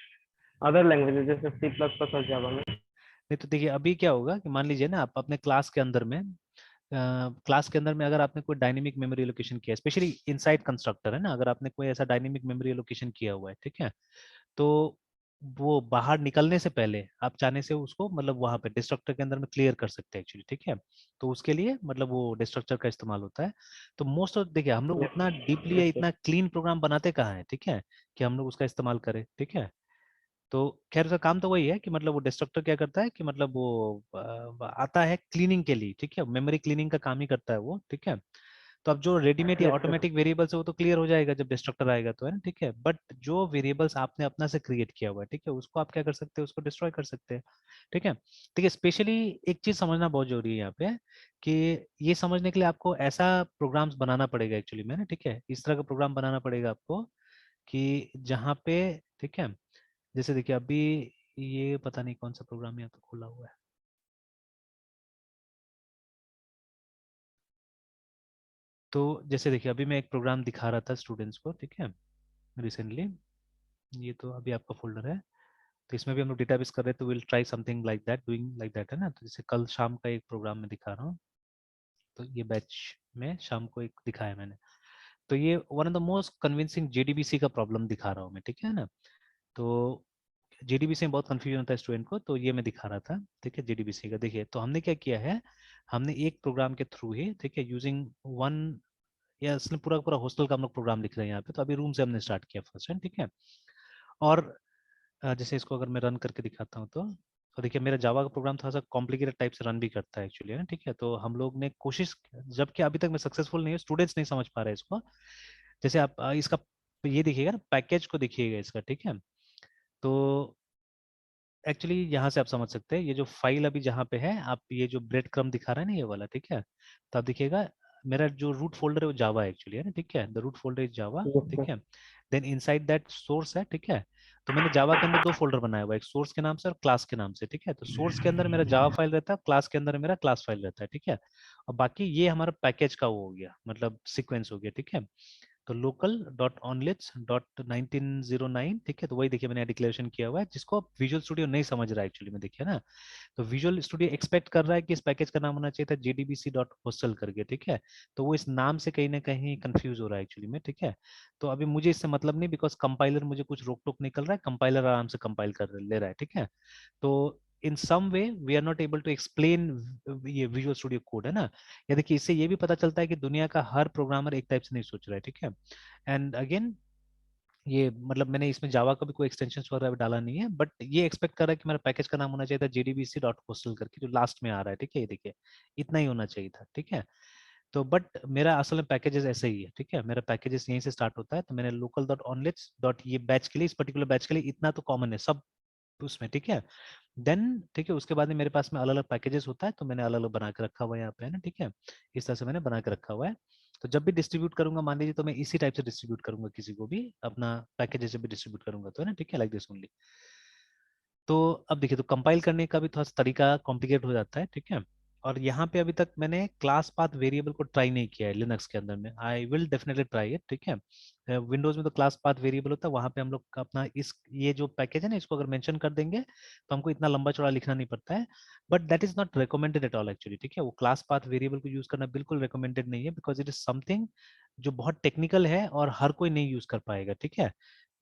अदर लैंग्वेजेस जैसे सी प्लस प्लस और जावा में। नहीं तो देखिए अभी क्या होगा कि मान लीजिए ना आप अपने क्लास के अंदर में, क्लास के अंदर में अगर आपने कोई डायनेमिक मेमोरी एलोकेशन किया है, स्पेशली इनसाइड कंस्ट्रक्टर है ना, अगर आपने कोई ऐसा डायनेमिक मेमोरी एलोकेशन किया हुआ है, ठीक है, तो वो बाहर निकलने से पहले आप चाहने से उसको मतलब वहां पे डिस्ट्रक्टर के अंदर में क्लियर कर सकते हैं एक्चुअली, ठीक है। तो उसके लिए मतलब वो डिस्ट्रक्टर का इस्तेमाल होता है। तो मोस्ट ऑफ देखिए हम लोग उतना डीपली या यस इतना क्लीन प्रोग्राम बनाते कहाँ है, ठीक है, कि हम लोग उसका इस्तेमाल करें, ठीक है। तो खैर उसका काम तो वही है कि मतलब वो डिस्ट्रक्टर क्या करता है कि मतलब वो आता है क्लीनिंग के लिए, ठीक है, मेमोरी क्लीनिंग का काम ही करता है वो, ठीक है। तो अब जो रेडीमेड या यस सर। ऑटोमेटिक वेरिएबल्स है वो तो क्लियर हो जाएगा जब डिस्ट्रक्टर आएगा तो, है ना, ठीक है। बट जो वेरिएबल्स आपने अपना से क्रिएट किया हुआ है, ठीक है, उसको आप क्या कर सकते हैं, उसको डिस्ट्रॉय कर सकते हैं, ठीक है। ठीक है, स्पेशली एक चीज समझना बहुत जरूरी है यहाँ पे कि ये समझने के लिए आपको ऐसा प्रोग्राम्स बनाना पड़ेगा एक्चुअली में ना, ठीक है, इस तरह का प्रोग्राम बनाना पड़ेगा आपको कि जहाँ पे, ठीक है, जैसे देखिए अभी ये पता नहीं कौन सा प्रोग्राम यहाँ पे खोला हुआ है। तो जैसे देखिए अभी मैं एक प्रोग्राम दिखा रहा था स्टूडेंट्स को, ठीक है, रिसेंटली, ये तो अभी आपका फोल्डर है। तो इसमें भी हम लोग डेटाबेस कर रहे हैं, तो will try something like that, doing like that, है ना। तो जैसे कल शाम का एक प्रोग्राम मैं दिखा रहा हूँ, तो ये बैच में शाम को एक दिखाया मैंने। तो ये one of the most convincing JDBC का प्रॉब्लम दिखा रहा हूँ मैं, ठीक है ना। तो जेडीबीसी में बहुत कंफ्यूजन होता है स्टूडेंट को, तो ये मैं दिखा रहा था, ठीक है, जेडीबीसी का। देखिए तो हमने क्या किया है, हमने एक प्रोग्राम के थ्रू ही, ठीक है, यूजिंग वन, या इसने पूरा पूरा हॉस्टल का हम लोग प्रोग्राम लिख रहे हैं यहाँ पे। तो अभी रूम से हमने स्टार्ट किया फर्स्ट है, ठीक है। और जैसे इसको अगर मैं रन करके दिखाता हूँ तो देखिए मेरा जावा का प्रोग्राम थोड़ा सा कॉम्प्लिकेटेड टाइप से रन भी करता है एक्चुअली, है ना, ठीक है। तो हम लोग ने कोशिश, जबकि अभी तक मैं सक्सेसफुल नहीं हूँ, स्टूडेंट्स नहीं समझ पा रहे हैं इसको। जैसे आप इसका ये देखिएगा ना, पैकेज को देखिएगा इसका, ठीक है। तो एक्चुअली यहाँ से आप समझ सकते हैं, ये जो फाइल अभी जहाँ पे है, आप ये जो ब्रेड क्रम दिखा रहा है ना ये वाला, ठीक है, तो आप देखिएगा मेरा जो रूट फोल्डर है वो जावा है एक्चुअली, है ना, ठीक है, the root folder is Java, yes ठीक सर। है। देन इनसाइड दैट सोर्स है, ठीक है। तो मैंने जावा के अंदर दो फोल्डर बनाया हुआ है, एक सोर्स के नाम से और क्लास के नाम से, ठीक है। तो सोर्स के अंदर मेरा जावा फाइल रहता है, क्लास के अंदर मेरा क्लास फाइल रहता है, ठीक है। और बाकी ये हमारा पैकेज का वो हो गया, मतलब सीक्वेंस हो गया, ठीक है। तो लोकल डॉट ऑनलिट्स डॉट 1909, ठीक है। तो वही देखिए मैंने डिक्लेरेशन किया हुआ है, जिसको विजुअल स्टूडियो नहीं समझ रहा है एक्चुअली में, देखिए ना। तो विजुअल स्टूडियो एक्सपेक्ट कर रहा है कि इस पैकेज का नाम होना चाहिए था जेडीबीसी डॉट हॉस्टल करके, ठीक है। तो वो इस नाम से कहीं ना कहीं कंफ्यूज हो रहा है एक्चुअली में, ठीक है। तो अभी मुझे इससे मतलब नहीं, बिकॉज कंपाइलर मुझे कुछ रोक टोक निकल रहा है, कंपाइलर आराम से कंपाइल कर ले रहा है, ठीक है। तो in some way we are not able to explain ये विजुअल स्टूडियो कोड, है ना। या देखिए इससे ये भी पता चलता है कि दुनिया का हर प्रोग्रामर एक टाइप से नहीं सोच रहा है, ठीक है। एंड अगेन ये मतलब मैंने इसमें जावा का भी कोई एक्सटेंशन वगैरह भी डाला नहीं है, बट ये एक्सपेक्ट कर रहा है कि मेरा पैकेज का नाम होना चाहिए था जेडीबीसी डॉट हॉस्टल करके, जो लास्ट में आ रहा है, ठीक है, ये देखिए इतना ही होना चाहिए था, ठीक है। तो बट मेरा असल में पैकेजेस ऐसे ही है, ठीक है, मेरा पैकेजेस यहीं से स्टार्ट होता है। तो मैंने लोकल डॉट ऑनलेट्स डॉट ये बैच के लिए, इस पर्टिकुलर बैच के लिए इतना तो कॉमन है सब उसमें, ठीक है। देन ठीक है, उसके बाद में मेरे पास में अलग अलग पैकेजेस होता है, तो मैंने अलग अलग बना के रखा हुआ है यहाँ पे, है ना, ठीक है। इस तरह से मैंने बना के रखा हुआ है। तो जब भी डिस्ट्रीब्यूट करूंगा मान लीजिए, तो मैं इसी टाइप से डिस्ट्रीब्यूट करूंगा किसी को भी, अपना पैकेज जब भी डिस्ट्रीब्यूट करूंगा तो, है ना, ठीक है, लाइक दिस ओनली। तो अब देखिए तो कंपाइल करने का भी थोड़ा सा तरीका कॉम्प्लिकेट हो जाता है, ठीक है। और यहाँ पे अभी तक मैंने क्लास पाथ वेरिएबल को ट्राई नहीं किया है लिनक्स के अंदर में, I will definitely try it, ठीक है। विंडोज में तो क्लास पाथ वेरिएबल होता है, वहाँ पे हम लोग का अपना इस ये जो पैकेज है ना, इसको अगर मेंशन कर देंगे तो हमको इतना लंबा चौड़ा लिखना नहीं पड़ता है। But that is not recommended at all actually, ठीक है। वो क्लास पाथ वेरिएबल को यूज करना बिल्कुल रिकमेंडेड नहीं है, बिकॉज इट इज समथिंग जो बहुत टेक्निकल है और हर कोई नहीं यूज कर पाएगा, ठीक है।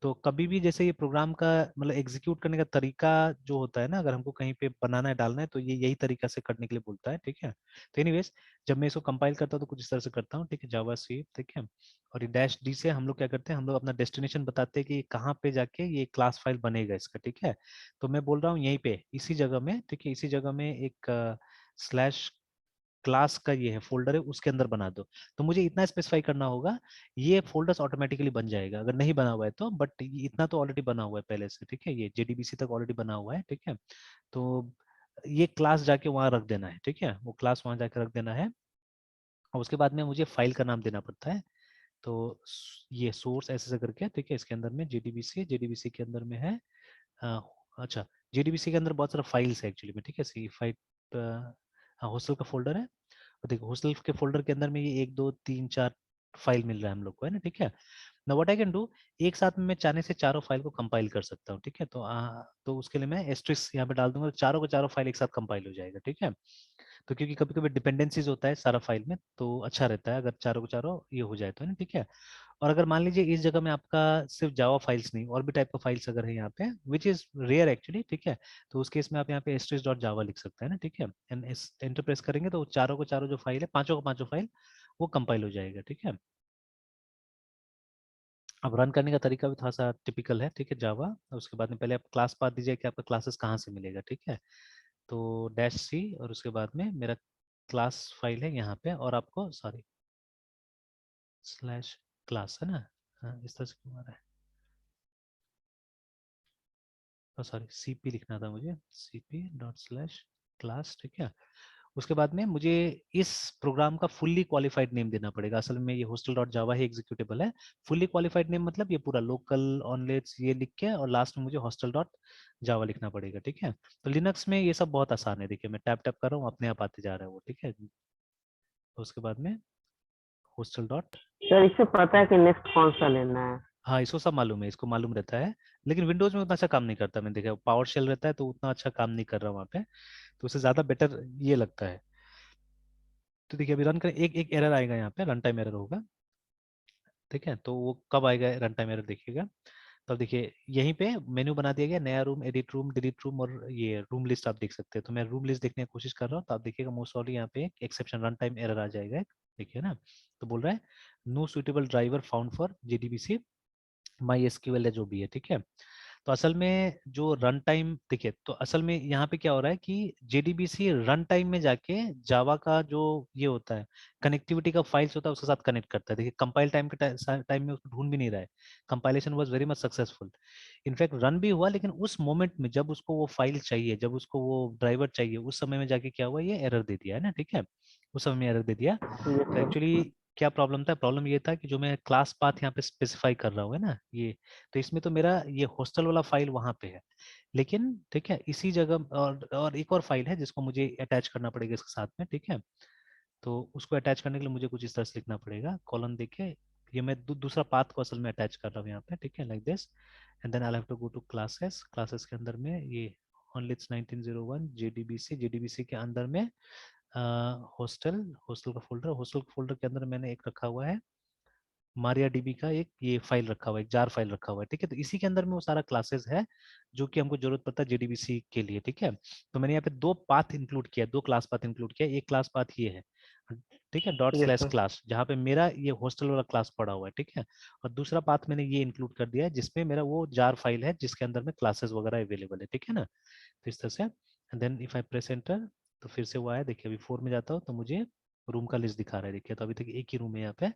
तो कभी भी जैसे ये प्रोग्राम का मतलब एग्जीक्यूट करने का तरीका जो होता है ना, अगर हमको कहीं पे बनाना है डालना है, तो ये यही तरीका से करने के लिए बोलता है, ठीक है। तो एनीवेज जब मैं इसको कंपाइल करता हूँ तो कुछ इस तरह से करता हूँ, ठीक है, जावा सी, ठीक है। और ये डैश डी से हम लोग क्या करते हैं, हम लोग अपना डेस्टिनेशन बताते हैं कि कहाँ पे जाके ये क्लास फाइल बनेगा इसका, ठीक है। तो मैं बोल रहा हूँ यहीं पे इसी जगह में, ठीक है, इसी जगह में एक स्लैश क्लास का ये है फोल्डर है, उसके अंदर बना दो। तो मुझे इतना स्पेसिफाई करना होगा, ये फोल्डर्स ऑटोमेटिकली बन जाएगा अगर नहीं बना हुआ है तो, बट इतना तो ऑलरेडी बना हुआ है पहले से, ठीक है, ये जेडीबीसी तक ऑलरेडी बना हुआ है, ठीक है। तो ये क्लास जाके वहां रख देना है, ठीक है, वो क्लास वहां जाके रख देना है। और उसके बाद में मुझे फाइल का नाम देना पड़ता है। तो ये सोर्स ऐसे करके, ठीक है, इसके अंदर में जेडीबीसी, जेडीबीसी के अंदर में है अ, अच्छा, जेडीबीसी के अंदर बहुत सारा फाइल्स है एक्चुअली में, ठीक है, सी फाइल, हाँ, हॉस्टल का फोल्डर है। और देखो हॉस्टल के फोल्डर के अंदर में ये 1 2 3 4 फाइल मिल रहा है हम लोग को, है ना, ठीक है। ना व्हाट आई कैन डू, एक साथ में मैं चाहने से चारों फाइल को कंपाइल कर सकता हूँ, ठीक है। तो उसके लिए मैं एस्ट्रिक्स यहाँ पे डाल दूंगा, तो चारों के चारों फाइल एक साथ कंपाइल हो जाएगा, ठीक है। तो क्योंकि कभी कभी डिपेंडेंसीज होता है सारा फाइल में, तो अच्छा रहता है अगर चारों के चारों ये हो जाए तो, है ना, ठीक है। और अगर मान लीजिए इस जगह में आपका सिर्फ जावा फाइल्स नहीं और भी टाइप का फाइल्स अगर है यहाँ पे, विच इज रेयर एक्चुअली, ठीक है, तो उस केस में आप यहाँ पे एस्ट्रिक्स डॉट जावा लिख सकते हैं ना, ठीक है। एंड एंटर प्रेस करेंगे तो चारों को चारों जो फाइल है, पांचों का पांचों फाइल वो कंपाइल हो जाएगा, ठीक है। अब रन करने का तरीका भी थोड़ा सा टिपिकल है, ठीक है, जावा। उसके बाद में पहले आप क्लास पाथ दीजिए कि आपका क्लासेस कहाँ से मिलेगा, ठीक है। तो डैश सी, और उसके बाद में मेरा क्लास फाइल है यहाँ पे, और आपको सॉरी स्लैश क्लास है ना, हाँ, इस तरह से क्यों आ रहा है, सॉरी सीपी लिखना था मुझे, सीपी डॉट स्लैश क्लास, ठीक है। उसके बाद में मुझे इस प्रोग्राम का फुल्ली क्वालिफाइड नेम देना पड़ेगा। असल में ये हॉस्टल डॉट जावा ही एग्जीक्यूटेबल है। फुल्ली क्वालिफाइड नेम मतलब ये पूरा लोकल ऑनलेट्स ये लिख के, और लास्ट में मुझे हॉस्टल डॉट जावा लिखना पड़ेगा, ठीक है। तो लिनक्स में ये सब बहुत आसान है, देखिए मैं टैप टैप कर रहा हूँ, अपने आप आते जा रहा है वो, ठीक है। तो उसके बाद में हॉस्टल डॉट, सर इससे पता है कि नेक्स्ट कौन सा लेना है। हाँ इसको सब मालूम है, इसको मालूम रहता है। लेकिन विंडोज में उतना अच्छा काम नहीं करता, मैंने देखा पावर शेल रहता है तो उतना अच्छा काम नहीं कर रहा वहाँ पे, तो उससे ज्यादा बेटर ये लगता है। तो देखिए अभी रन करें, एक एक एरर आएगा यहाँ पे, रन टाइम एरर होगा, ठीक है। तो वो कब आएगा रन टाइम एरर देखिएगा। तो देखिए यहीं पे मेन्यू बना दिया गया, नया room, edit room, delete room, और ये रूम लिस्ट आप देख सकते हैं। तो मैं रूम लिस्ट देखने की कोशिश कर रहा हूँ, तो आप देखिएगा मोस्ट ऑफ यहाँ पे एक्सेप्शन रन टाइम एरर आ जाएगा देखिए ना। तो बोल रहा है no suitable driver found for JDBC my SQL है जो भी है, ठीक है। तो असल में जो रन टाइम देखिए, तो असल में यहाँ पे क्या हो रहा है कि जेडीबीसी रन टाइम में जाके जावा का जो ये होता है कनेक्टिविटी का फाइल्स होता है उसके साथ कनेक्ट करता है। देखिए कंपाइल टाइम के टाइम में उसको ढूंढ भी नहीं रहा है, compilation was very much successful, in fact run भी हुआ, लेकिन उस मोमेंट में जब उसको वो फाइल चाहिए, जब उसको वो ड्राइवर चाहिए, उस समय में जाके क्या हुआ, ये एरर दे दिया है ना, ठीक है, उस समय में एरर दे दिया। ये तो तो एक्चुअली क्या प्रॉब्लम था, प्रॉब्लम ये था कि जो मैं क्लास पाथ यहाँ पे स्पेसिफाई कर रहा हूँ है ना ये, तो इसमें तो मेरा ये हॉस्टल वाला फाइल वहां पे है, लेकिन ठीक है इसी जगह और एक और फाइल है जिसको मुझे अटैच करना पड़ेगा इसके साथ में, ठीक है। तो उसको अटैच करने के लिए मुझे कुछ इस तरह से लिखना पड़ेगा, कॉलन देके, ये मैं दूसरा पाथ को असल में अटैच कर रहा हूँ यहाँ पे, ठीक है, like this. And then I have to go to classes, classes के अंदर में ये ओनली 1901 जेडीबीसी, जेडीबीसी के अंदर में हॉस्टल, हॉस्टल का फोल्डर, हॉस्टल फोल्डर के अंदर मैंने एक रखा हुआ है मारिया डीबी का, एक ये फाइल रखा हुआ है, एक जार फाइल रखा हुआ है, ठीक है। तो इसी के अंदर में वो सारा क्लासेस है जो कि हमको जरूरत पड़ता है जेडीबीसी के लिए, ठीक है। तो मैंने यहाँ पे दो पाथ इंक्लूड किया, दो क्लास पाथ इंक्लूड किया, एक क्लास पाथ ये है, ठीक है, डॉट ये स्लैश सर। क्लास, जहाँ पे मेरा ये हॉस्टल वाला क्लास पड़ा हुआ है, ठीक है। और दूसरा पाथ मैंने ये इंक्लूड कर दिया है जिसमें मेरा वो जार फाइल है जिसके अंदर में क्लासेस वगैरह अवेलेबल है, ठीक है ना। तो इस तरह से, and then if I press enter, तो फिर से वो आया, देखिए अभी 4 में जाता हूँ तो मुझे रूम का लिस्ट दिखा रहा है, देखिए तो अभी तक एक ही रूम है यहाँ पे।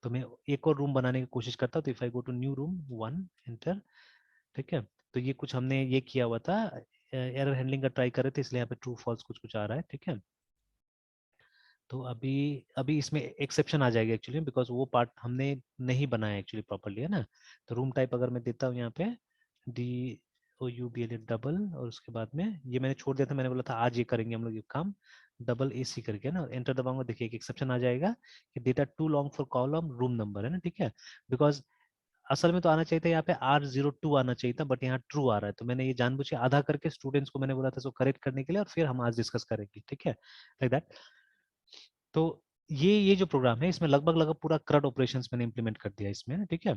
तो मैं एक और रूम बनाने की कोशिश करता हूँ, तो if I go to new room 1 enter, ठीक है। तो ये कुछ हमने ये किया हुआ था, एरर हैंडलिंग का ट्राई कर रहे थे, इसलिए यहाँ पे ट्रू फॉल्स कुछ कुछ आ रहा है, ठीक है। तो अभी अभी इसमें एक्सेप्शन आ जाएगा एक्चुअली, बिकॉज वो पार्ट हमने नहीं बनाया एक्चुअली प्रॉपरली, है ना। तो रूम टाइप अगर मैं देता हूँ यहाँ पे DOUBL डबल, और उसके बाद में ये मैंने छोड़ दिया था, मैंने बोला था आज ये करेंगे हम लोग ये काम, डबल AC करके ना, एंटर दबाऊंगा, देखिए एक एक्सेप्शन आ जाएगा कि data too long for column room number, है ना, ठीक है। बिकॉज असल में तो आना चाहिए था यहाँ पे R02 आना चाहिए था, बट यहाँ ट्रू आ रहा है, तो मैंने ये जानबूझ के आधा करके स्टूडेंट्स को मैंने बोला था इसको करेक्ट करने के लिए, और फिर हम आज डिस्कस करेंगे, ठीक है, लाइक दैट। तो ये जो प्रोग्राम है इसमें लगभग लगभग पूरा CRUD ऑपरेशंस मैंने इंप्लीमेंट कर दिया इसमें ना, ठीक है।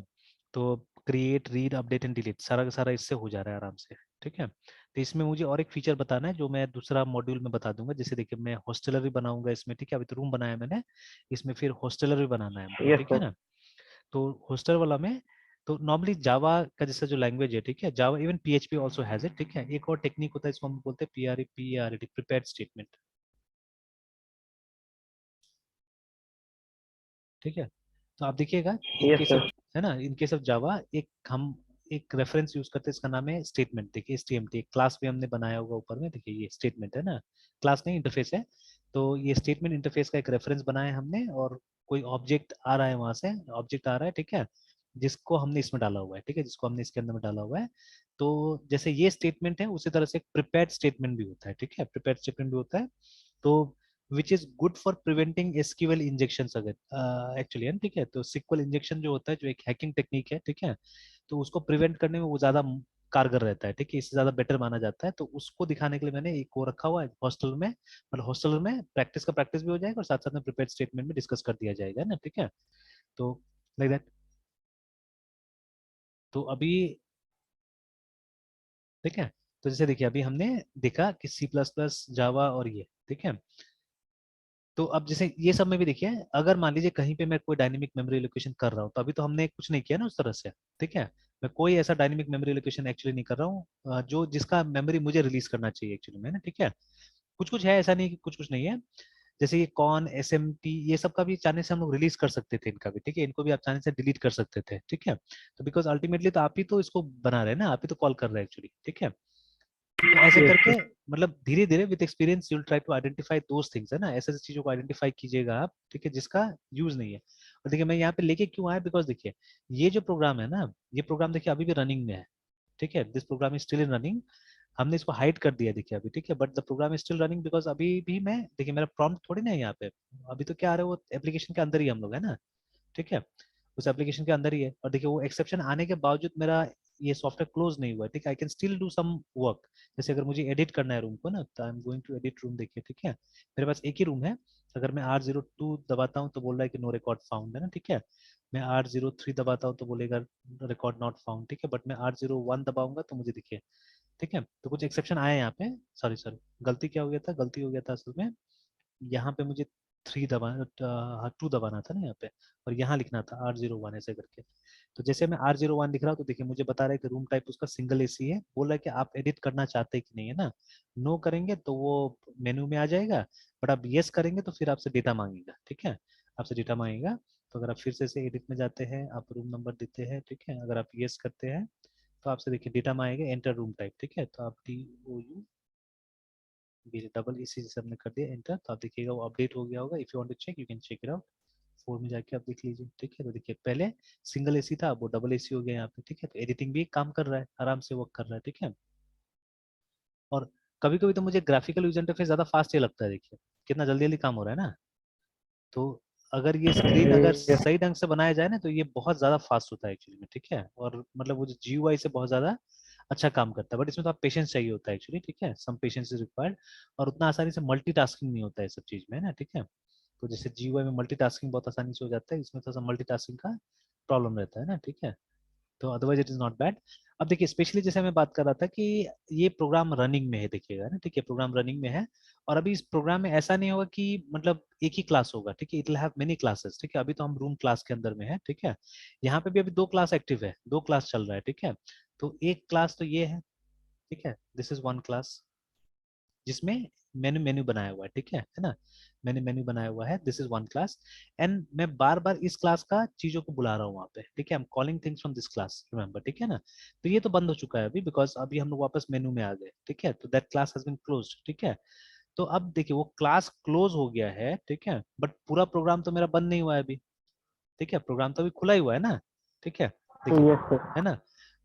तो create, read, update and delete सारा का सारा इससे हो जा रहा है आराम से, ठीक है। तो इसमें मुझे और एक फीचर बताना है जो मैं दूसरा मॉड्यूल में बता दूंगा, जैसे देखिए मैं हॉस्टलर भी बनाऊंगा इसमें, ठीक है, अभी तो रूम बनाया मैंने, इसमें फिर हॉस्टलर भी बनाना है हमको, यस ठीक है सर। ना। तो हॉस्टल वाला में, तो नॉर्मली जावा का जैसा जो लैंग्वेज है, ठीक है, Java even PHP also has it, ठीक है। एक और टेक्निक होता है इसको हम बोलते हैं PRET, प्रिपेयर्ड स्टेटमेंट, ठीक है। तो आप देखिएगा in yes case of, sir. है ना, इन केस ऑफ जावा एक हम एक रेफरेंस यूज करते हैं, इसका नाम है स्टेटमेंट। देखिए STMT एक क्लास भी हमने बनाया होगा ऊपर में, देखिए ये स्टेटमेंट है ना, क्लास नहीं इंटरफेस है। तो ये स्टेटमेंट इंटरफेस का एक रेफरेंस बनाया हमने, और कोई ऑब्जेक्ट आ रहा है वहां से, ऑब्जेक्ट आ रहा है, ठीक है, जिसको हमने इसमें डाला हुआ है, ठीक है, जिसको हमने इसके अंदर में डाला हुआ है। तो जैसे ये स्टेटमेंट है, उसी तरह से एक प्रिपेयर्ड स्टेटमेंट भी होता है, ठीक है, प्रिपेयर्ड स्टेटमेंट भी होता है। तो which is good for preventing SQL injection, अगर एक्चुअली है, ठीक है। तो सिक्वल इंजेक्शन जो होता है, जो एक हैकिंग टेक्निक है, ठीक है, तो उसको प्रिवेंट करने में वो ज्यादा कारगर रहता है, ठीक है, इससे ज्यादा बेटर माना जाता है। तो उसको दिखाने के लिए मैंने एक वो रखा हुआ है हॉस्टल में, मतलब हॉस्टल में प्रैक्टिस का प्रैक्टिस भी हो जाएगा और साथ साथ में प्रिपेयर्ड स्टेटमेंट में डिस्कस कर दिया जाएगा ना, ठीक है। तो लाइक दैट। तो अभी ठीक है, तो जैसे देखिए अभी हमने देखा कि C++, जावा और ये, ठीक है। तो अब जैसे ये सब में भी देखिए, अगर मान लीजिए कहीं पे मैं कोई डायनेमिक मेमोरी एलोकेशन कर रहा हूँ, तो अभी तो हमने कुछ नहीं किया ना उस तरह से, ठीक है। मैं कोई ऐसा डायनेमिक मेमोरी एलोकेशन एक्चुअली नहीं कर रहा हूँ जो जिसका मेमोरी मुझे रिलीज करना चाहिए एक्चुअली में ना, ठीक है। कुछ कुछ है, ऐसा नहीं कि कुछ कुछ नहीं है। जैसे ये कॉन SMT ये सब का भी चाहने से हम लोग रिलीज कर सकते थे इनका भी, ठीक है, इनको भी आप चाहने से डिलीट कर सकते थे, ठीक है। तो बिकॉज अल्टीमेटली तो आप ही तो इसको बना रहे हैं ना, आप ही तो कॉल कर रहे हैं एक्चुअली, ठीक है। तो ऐसे यस करके सर। मतलब धीरे धीरे with experience you will try to identify those things, है ना, ऐसे ऐसी चीजों को आइडेंटिफाई कीजिएगा आप, ठीक है, जिसका यूज नहीं है। और देखिए मैं यहाँ पे लेके क्यों आया, बिकॉज देखिए ये जो प्रोग्राम है ना, ये प्रोग्राम देखिए अभी भी रनिंग में है, ठीक है, this program is still in running. हमने इसको हाइड कर दिया देखिए अभी, ठीक है, but the program is still running, because अभी भी मैं देखिए मेरा प्रॉम्प्ट थोड़ी ना है यहाँ पे, अभी तो क्या आ रहा है, वो एप्लीकेशन के अंदर ही हम लोग है ना, ठीक है, उस एप्लीकेशन के अंदर ही है। और देखिए वो एक्सेप्शन आने के बावजूद मेरा ये सॉफ्टवेयर क्लोज नहीं हुआ है, ठीक है, I can still do some work. जैसे अगर मुझे एडिट करना है रूम को ना, तो I am going to edit room, देखिए, ठीक है, मेरे पास एक ही रूम है। अगर मैं R02 दबाता हूँ तो बोल रहा है कि नो रिकॉर्ड फाउंड, है ना, ठीक है। मैं R03 दबाता हूँ तो बोलेगा रिकॉर्ड नॉट फाउंड, ठीक है, बट मैं R01 दबाऊंगा तो मुझे दिखे, ठीक है। तो कुछ एक्सेप्शन आए यहाँ पे, सॉरी सॉरी, गलती क्या हो गया था, गलती हो गया था असल में, यहाँ पे मुझे 3 दबाना, हाँ 2 दबाना था ना यहाँ पे, और यहाँ लिखना था R01 ऐसे करके। तो जैसे मैं R01 लिख रहा हूँ तो देखिए मुझे बता रहा है कि रूम टाइप उसका सिंगल AC है, बोल रहा है कि आप एडिट करना चाहते हैं कि नहीं, है ना। नो करेंगे तो वो मेन्यू में आ जाएगा, बट आप यस करेंगे तो फिर आपसे डेटा मांगेगा, ठीक है, आपसे डेटा मांगेगा। तो अगर आप फिर से एडिट में जाते हैं, आप रूम नंबर देते हैं, ठीक है, अगर आप यस करते हैं तो आपसे देखिए डेटा मांगेगा, एंटर रूम टाइप, ठीक है, तो आप DOU डबल EC जैसे हमने कर दिया एंटर, तो आप देखिएगा वो अपडेट हो गया होगा। If you want to check you can check it out, 4 में जाके आप देख लीजिए, ठीक है। तो देखिए पहले सिंगल AC था, वो डबल AC हो गया यहाँ पे, ठीक है। तो एडिटिंग भी काम कर रहा है, आराम से वर्क कर रहा है, ठीक है। और कभी कभी तो मुझे ग्राफिकल यूजर इंटरफेस ज्यादा फास्ट ही लगता है, देखिए कितना जल्दी जल्दी काम हो रहा है ना। तो अगर ये स्क्रीन अगर यस सही ढंग से बनाया जाए ना, तो ये बहुत ज्यादा फास्ट होता है एक्चुअली में, ठीक है। और मतलब वो जो GUI से बहुत ज्यादा अच्छा काम करता है, बट इसमें तो आप पेशेंस चाहिए होता है एक्चुअली, ठीक है, सम पेशेंस इज रिक्वायर्ड। और उतना आसानी से मल्टीटास्किंग नहीं होता है सब चीज में, है ना, ठीक है। तो जैसे GUI में मल्टीटास्किंग बहुत आसानी से हो जाता है, इसमें थोड़ा सा मल्टीटास्किंग का प्रॉब्लम रहता है ना, ठीक है। तो otherwise it is not bad. अब देखिए स्पेशली जैसे मैं बात कर रहा था कि ये प्रोग्राम रनिंग में है, देखिएगा ना, ठीक है, प्रोग्राम रनिंग में है। और अभी इस प्रोग्राम में ऐसा नहीं होगा कि मतलब एक ही क्लास होगा, ठीक है, it will have many classes, ठीक है। अभी तो हम रूम क्लास के अंदर में है, ठीक है। यहाँ पे भी अभी 2 क्लास एक्टिव है, 2 क्लास चल रहा है, ठीक है। तो एक क्लास तो ये है, ठीक है, दिस इज वन क्लास जिसमें मेन्यू मेन्यू बनाया हुआ है, ठीक है ना, मैंने मेन्यू बनाया हुआ है, this is one class. And मैं बार बार इस क्लास का चीजों को बुला रहा हूँ वहाँ पे, ठीक है, I am calling things from this class, remember, ठीक है ना। तो ये तो बंद हो चुका है अभी, बिकॉज अभी हम लोग वापस मेन्यू में आ गए, ठीक है, तो that class has been closed, ठीक है। तो अब देखिए वो क्लास क्लोज हो गया है, ठीक है, बट पूरा प्रोग्राम तो मेरा बंद नहीं हुआ है अभी, ठीक है, प्रोग्राम तो अभी खुला ही हुआ है ना, ठीक है, देखिए, सर। है ना।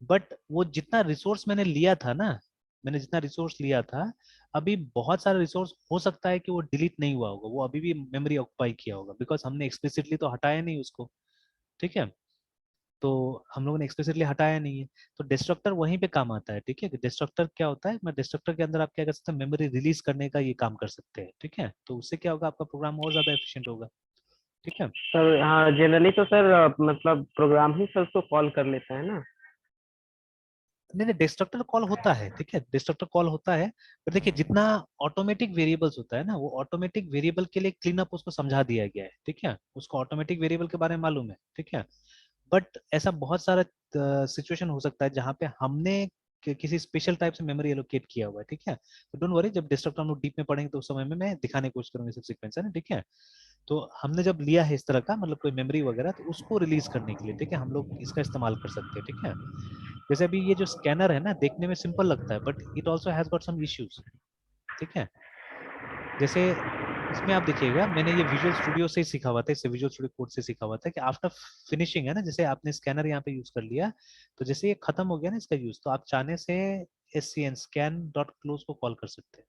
बट वो जितना रिसोर्स मैंने लिया था ना, मैंने जितना रिसोर्स लिया था, अभी बहुत सारा रिसोर्स हो सकता है कि वो डिलीट नहीं हुआ होगा, वो अभी भी मेमोरी ऑक्युपाई किया होगा, बिकॉज हमने एक्सप्लिसिटली तो हटाया नहीं उसको, ठीक है। तो हम लोगों ने एक्सप्लिसिटली हटाया नहीं है। तो डिस्ट्रक्टर वहीं पे काम आता है, ठीक है। डिस्ट्रक्टर क्या होता है, मैं डिस्ट्रक्टर के अंदर आप क्या कर सकते हैं, मेमोरी रिलीज करने का ये काम कर सकते हैं, ठीक है। तो उससे क्या होगा, आपका प्रोग्राम और ज्यादा एफिशिएंट होगा, ठीक है। सर हाँ जनरली तो सर मतलब प्रोग्राम ही सर उसको कॉल कर लेता है ना। नहीं नहीं, डिस्ट्रक्टर कॉल होता है, ठीक है, डिस्ट्रक्टर कॉल होता है। पर देखिए जितना ऑटोमेटिक वेरिएबल्स होता है ना, वो ऑटोमेटिक वेरिएबल के लिए क्लीन अप उसको समझा दिया गया है, ठीक है, उसको ऑटोमेटिक वेरिएबल के बारे में मालूम है, ठीक है। बट ऐसा बहुत सारा सिचुएशन हो सकता है जहाँ पे हमने किसी स्पेशल टाइप से मेमोरी एलोकेट किया हुआ है, ठीक है। तो डोंट वरी, जब डिस्ट्रक्टर हम लोग डीप में पढ़ेंगे तो उस समय में मैं दिखाने की कोशिश करूंगा सब सीक्वेंस, है ना, ठीक है। तो हमने जब लिया है इस तरह का मतलब कोई मेमोरी वगैरह, तो उसको रिलीज करने के लिए ठीक है हम लोग इसका इस्तेमाल कर सकते हैं। ठीक है, जैसे अभी ये जो स्कैनर है ना, देखने में सिंपल लगता है but it also has got some issues. ठीक है, जैसे इसमें आप देखिएगा, मैंने ये विजुअल स्टूडियो से ही सीखा हुआ था, इससे विजुअल स्टूडियो कोड से सीखा हुआ था कि आफ्टर फिनिशिंग है ना, जैसे आपने स्कैनर यहाँ पे यूज कर लिया, तो जैसे ये खत्म हो गया ना इसका यूज, तो आप चाहने से SCN स्कैन डॉट क्लोज को कॉल कर सकते हैं।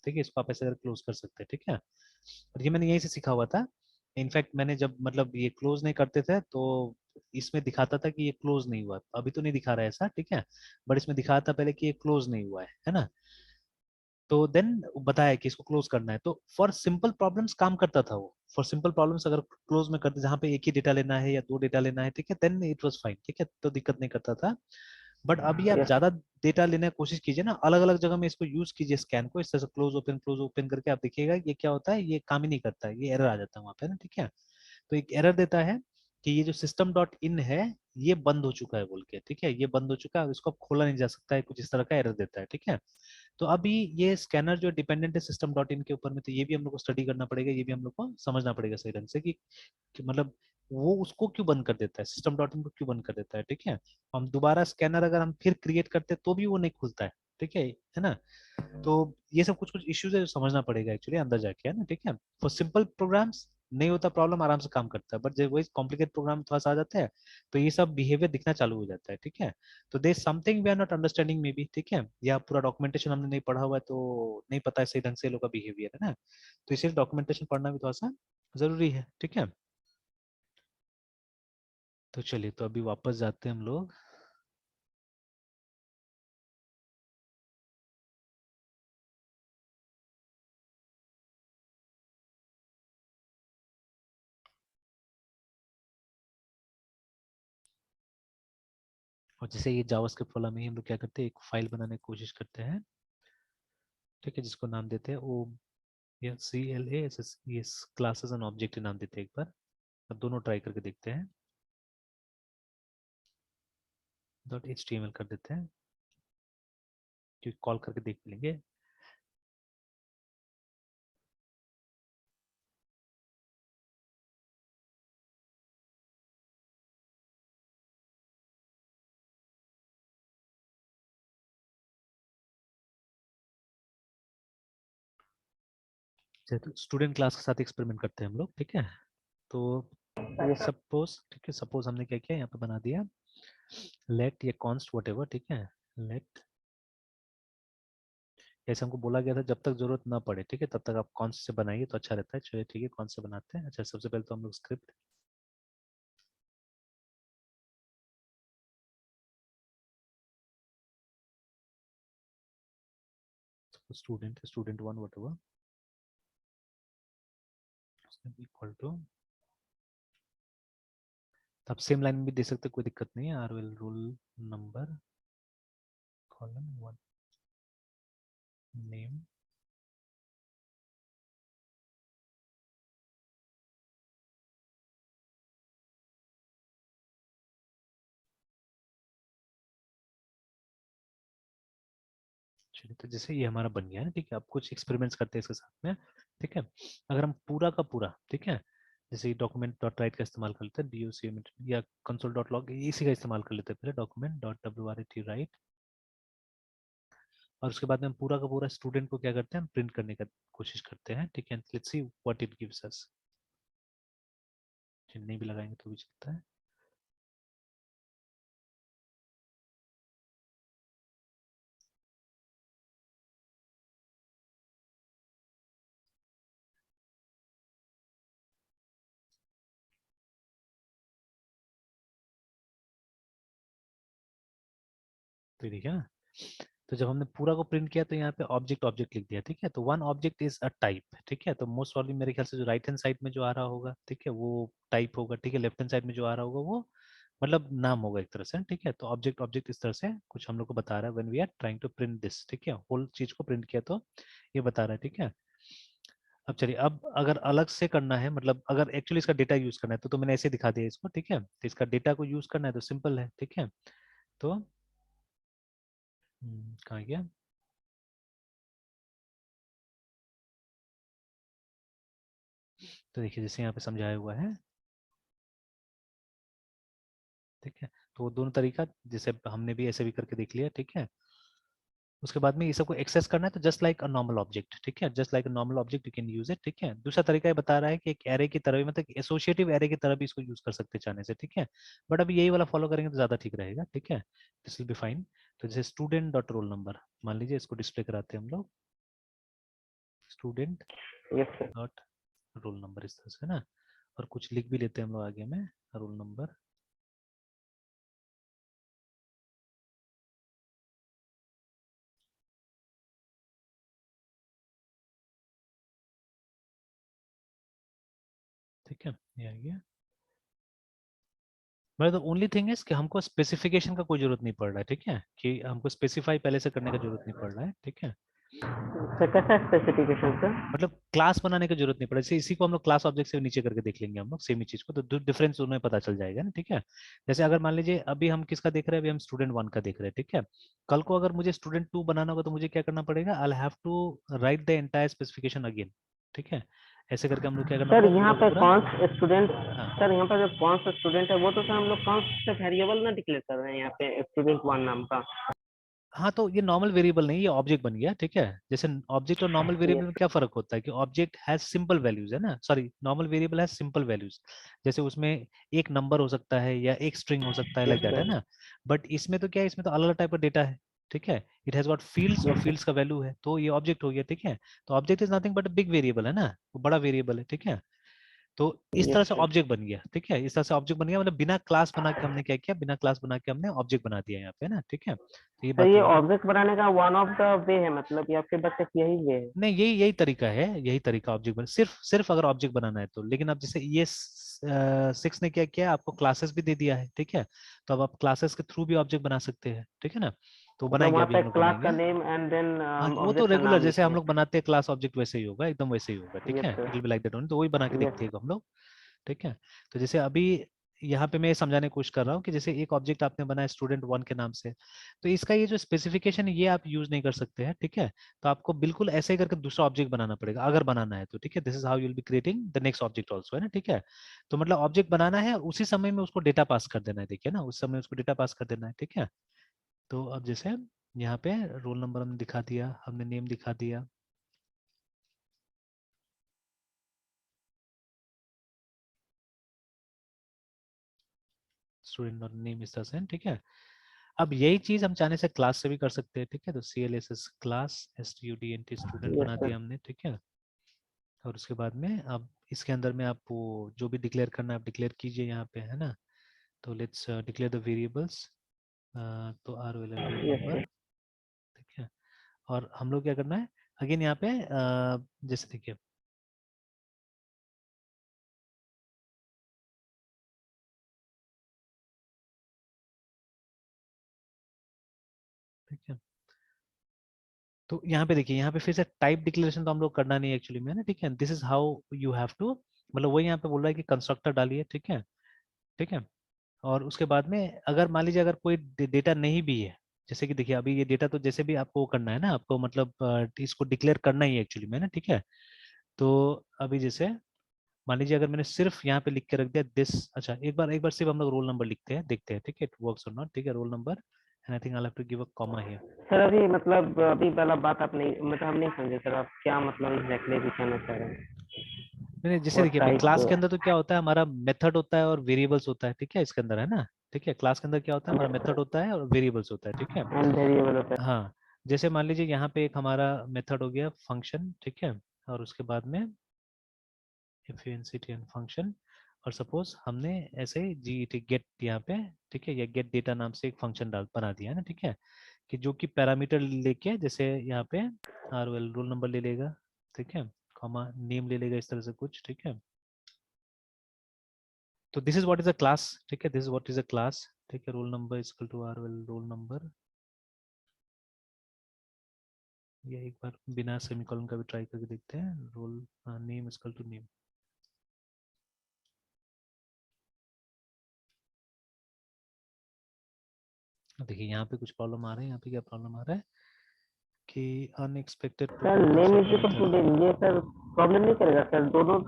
ठीक है, इसको आप ऐसे क्लोज कर सकते हैं। ठीक है, और ये मैंने यहीं से सीखा हुआ था। इनफैक्ट मैंने जब मतलब ये क्लोज नहीं करते थे तो इसमें दिखाता था कि ये क्लोज नहीं हुआ, अभी तो नहीं दिखा रहा है ऐसा। ठीक है, बट इसमें दिखाया था पहले कि ये क्लोज नहीं हुआ है ना। तो देन बताया कि इसको क्लोज करना है, तो फॉर सिंपल प्रॉब्लम्स काम करता था वो। फॉर सिंपल प्रॉब्लम्स अगर क्लोज में करते जहाँ पे एक ही डेटा लेना है या दो डेटा लेना है, ठीक है, देन इट वाज फाइन। ठीक है, तो दिक्कत नहीं करता था। बट अभी आप यस ज्यादा डेटा लेने की कोशिश कीजिए ना, अलग अलग जगह में इसको यूज कीजिए स्कैन को, इस तरह से क्लोज ओपन करके आप देखिएगा ये क्या होता है, ये काम ही नहीं करता है, ये एरर आ जाता है वहाँ पे ना। ठीक है, तो एक एरर देता है कि ये जो सिस्टम डॉट इन है ये बंद हो चुका है बोल के। ठीक है, ये बंद हो चुका है, इसको अब खोला नहीं जा सकता है, कुछ इस तरह का एरर देता है। ठीक है, तो अभी ये स्कैनर जो डिपेंडेंट है सिस्टम डॉट इन के ऊपर में, तो ये भी हम लोग को स्टडी करना पड़ेगा, ये भी हम लोग को समझना पड़ेगा सही ढंग से कि मतलब वो उसको क्यों बंद कर देता है, सिस्टम डॉट इन को क्यों बंद कर देता है। ठीक है, हम दोबारा स्कैनर अगर हम फिर क्रिएट करते हैं तो भी वो नहीं खुलता है। ठीक है ना। तो ये सब कुछ कुछ इश्यूज है जो समझना पड़ेगा एक्चुअली अंदर जाके, है ना। ठीक है, फॉर सिंपल प्रोग्राम्स नहीं होता प्रॉब्लम, आराम से काम करता है, बट जब वही कॉम्प्लिकेट प्रोग्राम थोड़ा सा आ जाता है तो ये सब बिहेवियर दिखना चालू हो जाता है। ठीक है, तो there something we are not understanding may be. ठीक है, या पूरा डॉक्यूमेंटेशन हमने नहीं पढ़ा हुआ है तो नहीं पता है सही ढंग से लोग का बिहेवियर, है ना। तो इसीलिए डॉक्यूमेंटेशन पढ़ना भी थोड़ा सा जरूरी है। ठीक है, तो चलिए, तो अभी वापस जाते हैं हम लोग। और जैसे ये जावास्क्रिप्ट वाला में ही हम लोग क्या करते हैं, एक फाइल बनाने की कोशिश करते हैं। ठीक है, जिसको नाम देते हैं ओ या CLASS, ये क्लासेस एंड ऑब्जेक्ट नाम देते हैं एक बार। अब दोनों ट्राई करके देखते हैं। .html कर देते हैं, क्योंकि कॉल करके देख लेंगे। स्टूडेंट क्लास के साथ एक्सपेरिमेंट करते हैं हम लोग। ठीक है, तो सपोज, ठीक है, सपोज हमने क्या किया यहाँ पे बना दिया लेट ये कॉन्स्ट वट एवर। ठीक है, लेट, ऐसे हमको बोला गया था जब तक जरूरत ना पड़े, ठीक है, तब तक आप कॉन्स्ट से बनाइए तो अच्छा रहता है। चलिए ठीक है, कॉन्स्ट से बनाते हैं। अच्छा, सबसे पहले तो हम लोग script student one whatever equal to, आप सेम लाइन में भी दे सकते, कोई दिक्कत नहीं है। Are will roll number column one name. चलिए, तो जैसे ये हमारा बन गया है। ठीक है, अब कुछ एक्सपेरिमेंट्स करते हैं इसके साथ में। ठीक है, अगर हम पूरा का पूरा, ठीक है, जैसे डॉक्यूमेंट डॉट राइट का इस्तेमाल कर लेते हैं, DOC या कंसोल डॉट लॉग, इसी का इस्तेमाल कर लेते हैं पहले, डॉक्यूमेंट डॉट WRIT राइट। और उसके बाद में हम पूरा का पूरा स्टूडेंट को क्या करते हैं, हम प्रिंट करने का कोशिश करते हैं। ठीक है, let's see what it gives us. नहीं भी लगाएंगे तो भी चलता है। तो ठीक है ना, तो जब हमने पूरा को प्रिंट किया तो यहाँ पे ऑब्जेक्ट ऑब्जेक्ट लिख दिया। ठीक है, तो one object is a type. ठीक है, तो मोस्ट प्रॉब्ली मेरे ख्याल से जो राइट हैंड साइड में जो आ रहा होगा, ठीक है, वो टाइप होगा। ठीक है, लेफ्ट हैंड साइड में जो आ रहा होगा वो मतलब नाम होगा एक तरह से। ठीक है, तो ऑब्जेक्ट ऑब्जेक्ट इस तरह से कुछ हम लोग को बता रहा है when we are trying to print this. ठीक है, होल चीज को प्रिंट किया तो ये बता रहा है। ठीक है, अब चलिए, अब अगर अलग से करना है, मतलब अगर एक्चुअली इसका डेटा यूज करना है तो मैंने ऐसे दिखा दिया इसको। ठीक है, तो इसका डेटा को यूज करना है तो सिंपल है। ठीक है, तो कहाँ गया, तो देखिए जैसे यहाँ पे समझाया हुआ है, ठीक है। तो वो दोनों तरीका जैसे हमने भी ऐसे भी करके देख लिया, ठीक है। उसके बाद में ये सबको एक्सेस करना है तो just like a normal object, ठीक है, just like a normal object you can use it, ठीक है। दूसरा तरीका ये बता रहा है कि एक एरे की तरह भी, मतलब एसोसिएटिव एरे की तरह भी इसको यूज कर सकते हैं चाहने से, ठीक है। बट अभी यही वाला फॉलो करेंगे तो ज्यादा ठीक रहेगा, ठीक है, दिस विल बी फाइन। तो जैसे स्टूडेंट डॉट रोल नंबर, मान लीजिए इसको डिस्प्ले कराते हैं हम लोग, student yes sir. Dot roll number इस तरह से, है ना। और कुछ लिख भी लेते हैं हम लोग आगे में, रोल नंबर, ठीक है, ये आ गया। But the only thing is कि हमको स्पेसिफिकेशन का कोई जरूरत नहीं पड़ रहा है, ठीक है, कि हमको स्पेसिफाई पहले से करने का जरूरत नहीं पड़ रहा है, ठीक है। सर कैसा स्पेसिफिकेशन सर? मतलब क्लास बनाने की जरूरत नहीं पड़े, इसी को हम लोग क्लास ऑब्जेक्ट से नीचे करके देख लेंगे हम लोग सेम ही चीज को, तो डिफरेंस उन्हें पता चल जाएगा ना, ठीक है। जैसे अगर मान लीजिए अभी हम किसका देख रहे हैं, अभी हम स्टूडेंट 1 का देख रहे हैं, ठीक है। कल को अगर मुझे स्टूडेंट 2 बनाना होगा तो मुझे क्या करना पड़ेगा, I have to write the entire specification again, ठीक है। ऐसे करके हम लोग क्या करना सर पड़ेगा, यहाँ पूरा का पे पूरा। कौन सा स्टूडेंट, हाँ सर यहाँ पर जो कौन सा स्टूडेंट है वो तो सर हम लोग कौन से वेरिएबल ना डिक्लेयर कर रहे हैं यहाँ पे स्टूडेंट 1 नाम का? हाँ, तो ये नॉर्मल वेरिएबल नहीं, ये ऑब्जेक्ट बन गया, ठीक है। जैसे ऑब्जेक्ट और नॉर्मल वेरिएबल यस में क्या फर्क होता है कि ऑब्जेक्ट हैज सिंपल वैल्यूज, है ना, sorry, normal variable has simple values. जैसे उसमें एक नंबर हो सकता है या एक स्ट्रिंग हो सकता है, लाइक यस दैट, है सर। ना। बट इसमें तो क्या है, इसमें तो अलग अलग टाइप का डेटा है, ठीक है। इट हैज गॉट फील्ड्स और यस सर। फील्ड्स का वैल्यू है, तो ये ऑब्जेक्ट हो गया, ठीक है। तो object is nothing but big variable, है ना, वो बड़ा वेरिएबल है, ठीक है। तो इस तरह यस से सर। ऑब्जेक्ट बन गया, ठीक है, इस तरह से ऑब्जेक्ट बन गया, मतलब बिना क्लास बना के हमने क्या किया, बिना क्लास बना के हमने ऑब्जेक्ट बना दिया यहाँ पे, है ना, ठीक है। तो ये सर बात ये क्लियर है। ऑब्जेक्ट बनाने का वन ऑफ द वे है मतलब, या फिर बस सिर्फ यही वे है? नहीं, यही यही तरीका है, यही तरीका ऑब्जेक्ट बना, सिर्फ सिर्फ अगर ऑब्जेक्ट बनाना है तो। लेकिन अब जैसे ये 6 ने क्या किया, आपको क्लासेस भी दे दिया है, ठीक है। तो अब आप क्लासेस के थ्रू भी ऑब्जेक्ट बना सकते हैं, ठीक है ना। तो मतलब बनाएंगे, वहाँ अभी पे हम लोग क्लास बनाएंगे। का नेम एंड देन हाँ, वो तो ऑब्जेक्ट का रेगुलर नाम जैसे हम लिखेंगे। लोग बनाते हैं क्लास ऑब्जेक्ट वैसे ही होगा, एकदम वैसे ही होगा, ठीक है, yes it sir. Will be like that only, तो वही बना के यस देखते हैं हम लोग, ठीक है। तो जैसे अभी यहाँ पे मैं ये समझाने की कोशिश कर रहा हूँ कि जैसे एक ऑब्जेक्ट आपने बनाया स्टूडेंट 1 के नाम से, तो इसका ये जो स्पेसिफिकेशन है ये आप यूज नहीं कर सकते हैं, ठीक है। तो आपको बिल्कुल ऐसे ही करके दूसरा ऑब्जेक्ट बनाना पड़ेगा अगर बनाना है तो, ठीक है। This is how you will be creating the next object also, है ना, ठीक है। तो मतलब ऑब्जेक्ट बनाना है और उसी समय में उसको डेटा पास कर देना है, देखिए ना, उस समय उसको डेटा पास कर देना है, ठीक है। तो अब जैसे यहाँ पे रोल नंबर हमने दिखा दिया, हमने नेम दिखा दिया, स्टूडेंट और नेम इस तरह से, ठीक है। अब यही चीज हम चाहने से क्लास से भी कर सकते हैं, ठीक है। तो CLSS class STUDENT student yes बना सर। दिया हमने, ठीक है। और उसके बाद में अब इसके अंदर में आपको जो भी डिक्लेयर करना है आप डिक्लेयर कीजिए यहाँ पे, है ना। तो लेट्स डिक्लेयर द वेरिएबल्स, तो रोल यस नंबर, सर। ठीक है। और हम लोग क्या करना है, अगेन यहाँ पे जैसे देखिए, ठीक है। तो यहाँ पे देखिए, यहाँ पे फिर से टाइप डिक्लेरेशन तो हम लोग करना नहीं है एक्चुअली में, है ना, ठीक है। This is how you have to, मतलब वही यहाँ पे बोल रहा है कि कंस्ट्रक्टर डालिए, ठीक है, ठीक है। और उसके बाद में अगर मान लीजिए अगर कोई डेटा नहीं भी है, जैसे कि देखिए अभी ये डेटा तो जैसे भी आपको वो करना है ना, आपको मतलब इसको डिक्लेयर करना ही है एक्चुअली में ना, ठीक है। तो अभी जैसे मान लीजिए अगर मैंने सिर्फ यहाँ पे लिख के रख दिया दिस, अच्छा एक बार सिर्फ हम लोग रोल नंबर लिखते हैं, देखते हैं, ठीक है, इट वर्क्स और नॉट, ठीक है, roll number and I think I have to give a comma here. Sir अभी मतलब अभी वाला बात आप नहीं, मतलब हम नहीं समझे सर, आप क्या मतलब एग्जैक्टली भी कहना चाह रहे हैं? नहीं, जैसे व्हाट देखिए टाइप क्लास के अंदर तो क्या होता है, हमारा मेथड होता है और वेरिएबल्स होता है, ठीक है, इसके अंदर, है ना, ठीक है। क्लास के अंदर क्या होता है, हमारा मेथड होता है और वेरिएबल्स होता है, ठीक है। एंड वेरिएबल होता हाँ, जैसे मान लीजिए यहाँ पे एक हमारा मेथड हो गया फंक्शन, ठीक है। और उसके बाद में FUNCTN फंक्शन, और सपोज हमने ऐसे ही GET गेट यहाँ पे, ठीक है, या गेट डेटा नाम से एक फंक्शन डाल बना दिया है ना, ठीक है, कि जो कि पैरामीटर लेके जैसे यहाँ पे रोल नंबर ले लेगा, ठीक है, कॉमा नेम ले लेगा, इस तरह से कुछ, ठीक है। तो this is what is a class, ठीक है, this is what is a class, ठीक है। Roll number is equal to roll number, ये एक बार बिना सेमीकोलन का भी ट्राई करके देखते हैं, roll name is equal to name. देखिए यहाँ पे कुछ प्रॉब्लम आ रहा है, यहाँ पे क्या प्रॉब्लम आ रहा है कि अनएक्सपेक्टेड है। Sir performance name of is equal to method. Name, ये सर प्रॉब्लम नहीं करेगा सर? दोनों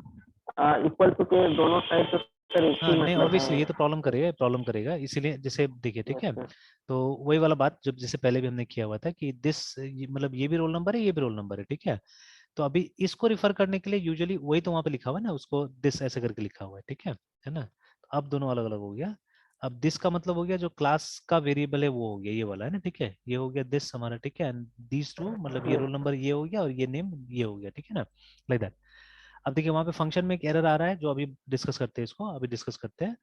इक्वल टू के दोनों साइड तो सर एक हाँ ही नहीं, मतलब ऑब्वियसली है। ये तो प्रॉब्लम करेगा, इसीलिए जैसे देखिए ठीक यस है। सर। तो वही वाला बात जब जैसे पहले भी हमने किया हुआ था कि दिस मतलब ये भी रोल नंबर है, ये भी रोल नंबर है, ठीक है। तो अभी इसको रिफर करने के लिए यूजुअली वही तो वहाँ पे लिखा हुआ है ना, उसको दिस ऐसे करके लिखा हुआ है, ठीक है ना। तो अब दोनों अलग अलग हो गया। अब दिस का मतलब हो गया जो क्लास का वेरिएबल है वो हो गया ये वाला है ना, ठीक है। ये हो गया दिस हमारा, ठीक है। एंड दीज टू मतलब ये रोल यस नंबर ये हो गया और ये नेम ये हो गया, ठीक है ना, लाइक दैट। अब देखिए वहां पे फंक्शन में एक एरर आ रहा है जो अभी डिस्कस करते हैं, इसको अभी डिस्कस करते हैं,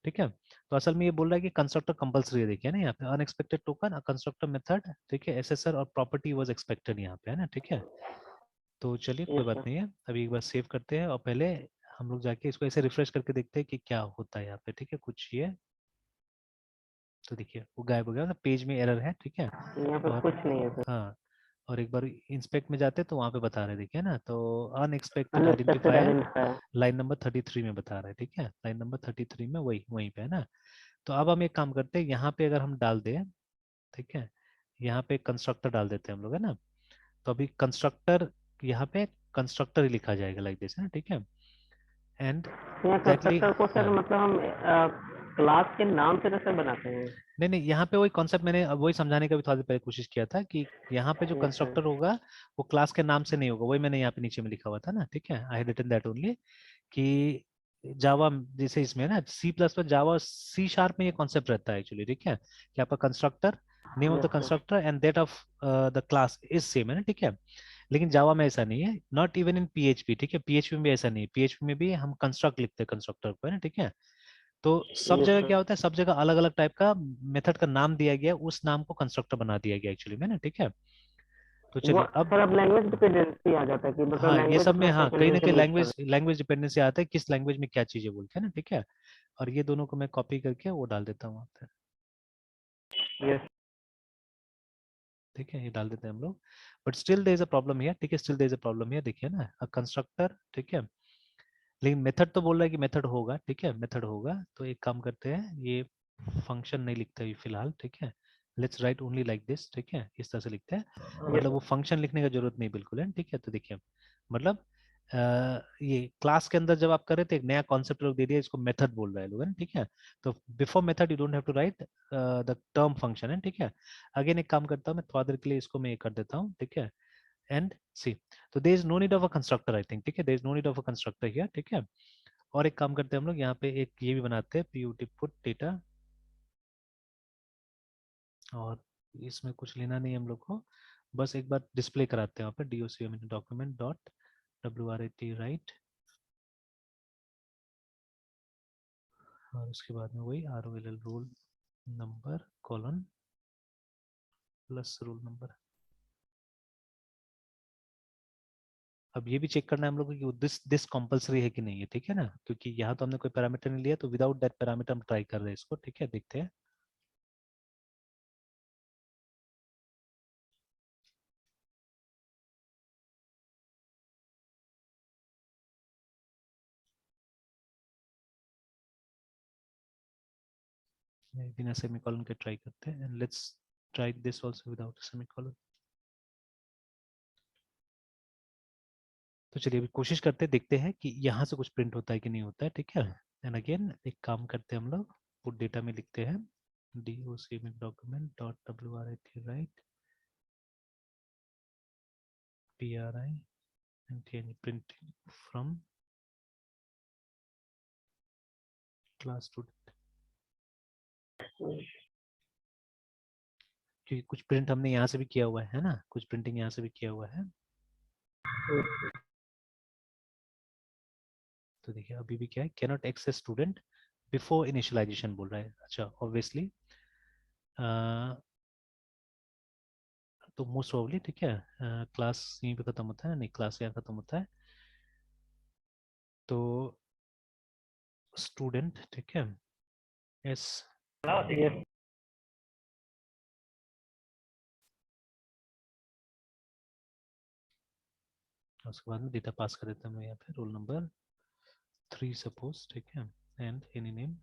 ठीक है। तो असल में ये बोल रहा है कि कंस्ट्रक्टर कंपलसरी है, देखिए ना यहाँ पे अनएक्सपेक्टेड टोकन कंस्ट्रक्टर मेथड, ठीक है, एसएसआर और प्रॉपर्टी वाज एक्सपेक्टेड यहाँ पे है ना, ठीक है। तो चलिए कोई यस बात सर। नहीं है, अभी एक बार सेव करते हैं और पहले हम लोग जाके इसको ऐसे रिफ्रेश करके देखते हैं कि क्या होता है यहाँ पे, ठीक है। कुछ ये तो देखिए वो गायब हो गया, मतलब पेज में एरर है, ठीक है। यहाँ पे और कुछ नहीं है सर। हाँ, और एक बार इंस्पेक्ट में जाते तो वहाँ पे बता रहे, देखिए ना, तो unexpected unexpected identifier identifier. Line number 33 में बता रहा है, ठीक है। लाइन नंबर 33 में वही वहीं पे है ना। तो अब हम एक काम करते हैं, यहाँ पे अगर हम डाल दें, ठीक है, यहाँ पे कंस्ट्रक्टर डाल देते हैं हम लोग, है ना। तो अभी कंस्ट्रक्टर यहाँ पे कंस्ट्रक्टर ही लिखा जाएगा लाइक दिस, है ना, ठीक है। एंड यहाँ एग्जैक्टली कंस्ट्रक्टर को सर हाँ, मतलब हम क्लास के नाम से कैसे बनाते हैं? नहीं नहीं, यहाँ पे वही कॉन्सेप्ट मैंने अब वही समझाने का भी थोड़ा देर पहले कोशिश किया था कि यहाँ पे जो यस सर। कंस्ट्रक्टर होगा वो क्लास के नाम से नहीं होगा, वही मैंने यहाँ पे नीचे में लिखा हुआ था ना, ठीक है। I had written that only कि जावा जैसे इसमें ना C plus plus Java C sharp में ये कॉन्सेप्ट रहता है एक्चुअली, ठीक है, कि आपका constructor name of the yes sir. Constructor and that of the class is same, है ना, ठीक है। लेकिन जावा में ऐसा नहीं है, नॉट इवन इन पीएचपी, ठीक है। पीएचपी में भी ऐसा नहीं है, पीएचपी में भी हम कंस्ट्रक्ट लिखते हैं कंस्ट्रक्टर को, है ना, ठीक है। तो सब यस जगह सर। क्या होता है, सब जगह अलग अलग टाइप का मेथड का नाम दिया गया, उस नाम को कंस्ट्रक्टर बना दिया गया एक्चुअली में ना, ठीक है। तो वो चलिए अब सर अब लैंग्वेज डिपेंडेंसी आ जाता है कि मतलब हाँ, ये लैंग्वेज सब में अपना हाँ कहीं ना कहीं कैसे यूज कर लैंग्वेज लैंग्वेज डिपेंडेंसी आता है, किस लैंग्वेज में क्या चीजें बोलते हैं ना, ठीक है। और ये दोनों को मैं कॉपी करके वो डाल देता हूँ वहाँ पे, रहे हैं। यस। ठीक है, ये डाल देते हैं हम लोग। But still there is a problem here, ठीक है, still there is a problem here, देखिए ना, अ कंस्ट्रक्टर, ठीक है। लेकिन मेथड तो बोल रहा है कि मेथड होगा, ठीक है, मेथड होगा। तो एक काम करते हैं, ये फंक्शन नहीं लिखते अभी फिलहाल, ठीक है। Let's write only like this, ठीक है, इस तरह से लिखते हैं। मतलब वो फंक्शन लिखने का जरूरत नहीं बिल्कुल है, ठीक है। तो देखिए मतलब ये क्लास के अंदर जब आप कर रहे थे एक नया कॉन्सेप्ट लोग दे दिया, इसको मेथड बोल रहे हैं लोग, है ना, ठीक है। तो before method you don't have to write the term function, है, ठीक है। अगेन एक काम करता हूँ मैं, थोड़ा देर के लिए इसको मैं ये कर देता हूँ, ठीक है। एंड सी, तो there is no need of a constructor, I think, ठीक है, there is no need of a constructor here, ठीक है। और एक काम करते हैं हम लोग, यहाँ पे एक ये भी बनाते हैं, पीयूटी पुट डेटा, और इसमें कुछ लेना नहीं है हम लोग को, बस एक बार डिस्प्ले कराते हैं वहाँ पे document document dot wrat right, और उसके बाद में वही roll roll number colon plus roll number. अब ये भी चेक करना है हम लोग को कि दिस कंपलसरी है कि नहीं है, ठीक है ना, क्योंकि यहाँ तो हमने कोई पैरामीटर नहीं लिया, तो विदाउट दैट पैरामीटर हम ट्राई कर रहे हैं इसको, ठीक है, देखते हैं। बिना सेमीकोलन के ट्राई करते हैं, and let's try this also without semicolon. तो चलिए अभी कोशिश करते हैं, देखते हैं कि यहाँ से कुछ प्रिंट होता है कि नहीं होता है, ठीक है। एंड अगेन एक काम करते हैं हम लोग, पुट डेटा में लिखते हैं document dot wrat right pri and change printing from class student, क्योंकि कुछ प्रिंट हमने यहाँ से भी किया हुआ है ना, कुछ प्रिंटिंग यहाँ से भी किया हुआ है। तो देखिए अभी भी क्या है, cannot access student before initialization बोल रहा है, अच्छा ऑब्वियसली तो मोस्ट प्रोबेबली, ठीक है, क्लास यहीं पे खत्म होता है, नहीं क्लास यहाँ खत्म होता है, तो स्टूडेंट, ठीक है, एस, यस। उसके बाद में डेटा पास कर देता हूँ मैं यहाँ पे, रोल नंबर 3 सपोज, ठीक है, एंड एनी नेम।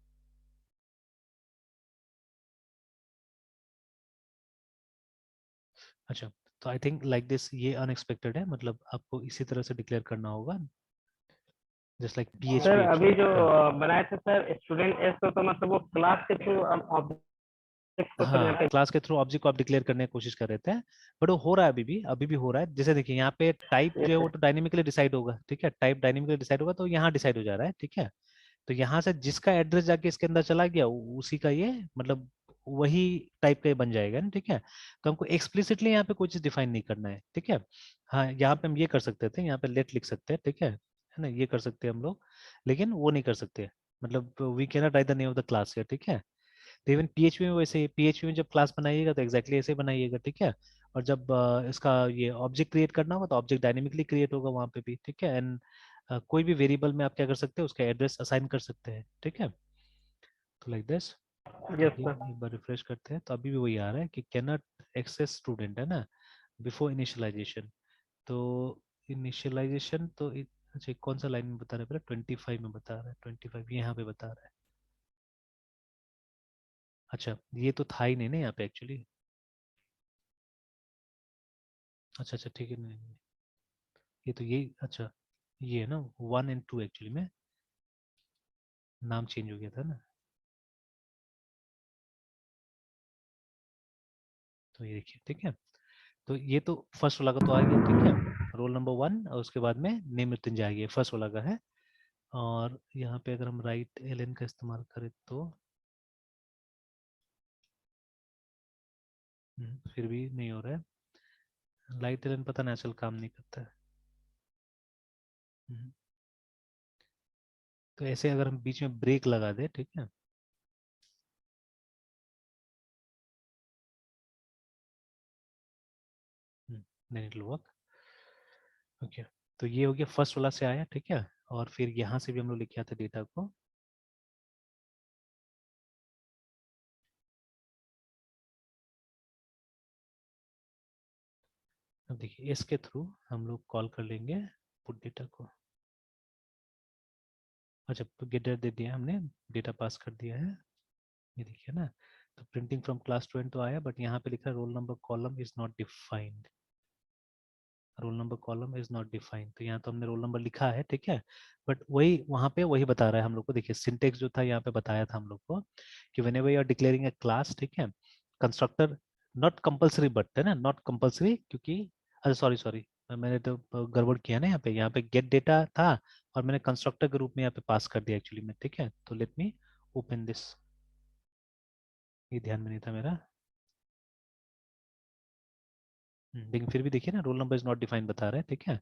अच्छा, तो आई थिंक लाइक दिस ये अनएक्सपेक्टेड है, मतलब आपको इसी तरह से डिक्लेयर करना होगा, जस्ट लाइक सर PHP अभी एक्चुअली। जो बनाए थे सर स्टूडेंट एस तो मतलब वो क्लास के थ्रू ऑब्जेक्ट को सर यहाँ हाँ, पे। क्लास के थ्रू ऑब्जेक्ट को आप डिक्लेयर करने की कोशिश कर रहे थे, बट वो हो रहा है, अभी भी हो रहा है। जैसे देखिए यहाँ पे टाइप जो यस है वो सर। तो डायनेमिकली डिसाइड होगा, ठीक है, टाइप डायनेमिकली डिसाइड होगा, तो यहाँ डिसाइड हो जा रहा है, ठीक है। तो यहाँ से जिसका एड्रेस जाके इसके अंदर चला गया उसी का ये मतलब वही टाइप का ये बन जाएगा ना, ठीक है। तो हमको एक्सप्लिसिटली यहाँ पे कोई चीज डिफाइन नहीं करना है, ठीक है। हाँ, यहाँ पे हम ये कर सकते थे, यहाँ पे लेट लिख सकते हैं, ठीक है ना, ये कर सकते हैं हम लोग, लेकिन वो नहीं कर सकते, मतलब we can not write the name of the class है, ठीक है। तो इवन PHP में वैसे ही, PHP में जब क्लास बनाइएगा तो एग्जैक्टली ऐसे ही बनाइएगा, ठीक है। और जब इसका ये ऑब्जेक्ट क्रिएट करना होगा तो ऑब्जेक्ट डायनेमिकली क्रिएट होगा वहाँ पे भी, ठीक है। एंड कोई भी वेरिएबल में आप क्या कर सकते हैं, उसका एड्रेस असाइन कर सकते हैं, ठीक है। तो लाइक दिस। तो यस ये सर। एक बार रिफ्रेश करते हैं तो अभी भी वही आ रहा है कि कैन नॉट एक्सेस स्टूडेंट, है ना, बिफोर इनिशियलाइजेशन। तो इनिशियलाइजेशन तो अच्छा कौन सा लाइन में बता रहा है, पहले 25 में बता रहा है, 25 यहाँ पे बता रहा है। अच्छा, ये तो था ही नहीं ना यहाँ पे एक्चुअली। अच्छा अच्छा, ठीक है, नहीं नहीं, ये तो यही, अच्छा ये है ना 1 और 2 एक्चुअली में नाम चेंज हो गया था ना। तो ये देखिए, ठीक है। तो ये तो फर्स्ट वाला का तो आ गया, ठीक है, रोल नंबर 1, और उसके बाद में नेम मृत्युंजय आ गया, फर्स्ट वाला का है। और यहाँ पे अगर हम राइट एलन का इस्तेमाल करें तो फिर भी नहीं हो रहा है। लाइट एलन पता नहीं आजकल काम नहीं करता है। हम्म, तो ऐसे अगर हम बीच में ब्रेक लगा दे, ठीक है, then it will work. Okay, तो ये हो गया फर्स्ट वाला से आया, ठीक है। और फिर यहाँ से भी हम लोग लिखे थे डेटा को। अब देखिए इसके थ्रू हम लोग कॉल कर लेंगे पुट डेटा को। अच्छा, तो गेटर दे दिया हमने, डेटा पास कर दिया है, ये देखिए ना। तो प्रिंटिंग फ्रॉम क्लास स्टूडेंट तो आया, बट यहाँ पे लिखा है roll number column is not defined, role number column is not defined. तो यहाँ तो हमने रोल नंबर लिखा है, ठीक है, बट वही वहाँ पे वही बता रहा है हम लोग को। देखिए सिंटेक्स जो था यहाँ पे बताया था हम लोग को कि whenever you are declaring a class, ठीक है, कंस्ट्रक्टर नॉट कंपलसरी, बट है ना, नॉट कंपलसरी, क्योंकि अरे सॉरी सॉरी, मैंने तो गड़बड़ किया ना, यहाँ पे गेट डेटा था और मैंने कंस्ट्रक्टर के रूप में यहाँ पे पास कर दिया एक्चुअली में, ठीक है। तो लेट मी ओपन दिस, ये ध्यान में नहीं था मेरा। लेकिन फिर भी देखिए ना, role number is not defined बता रहा है, ठीक है,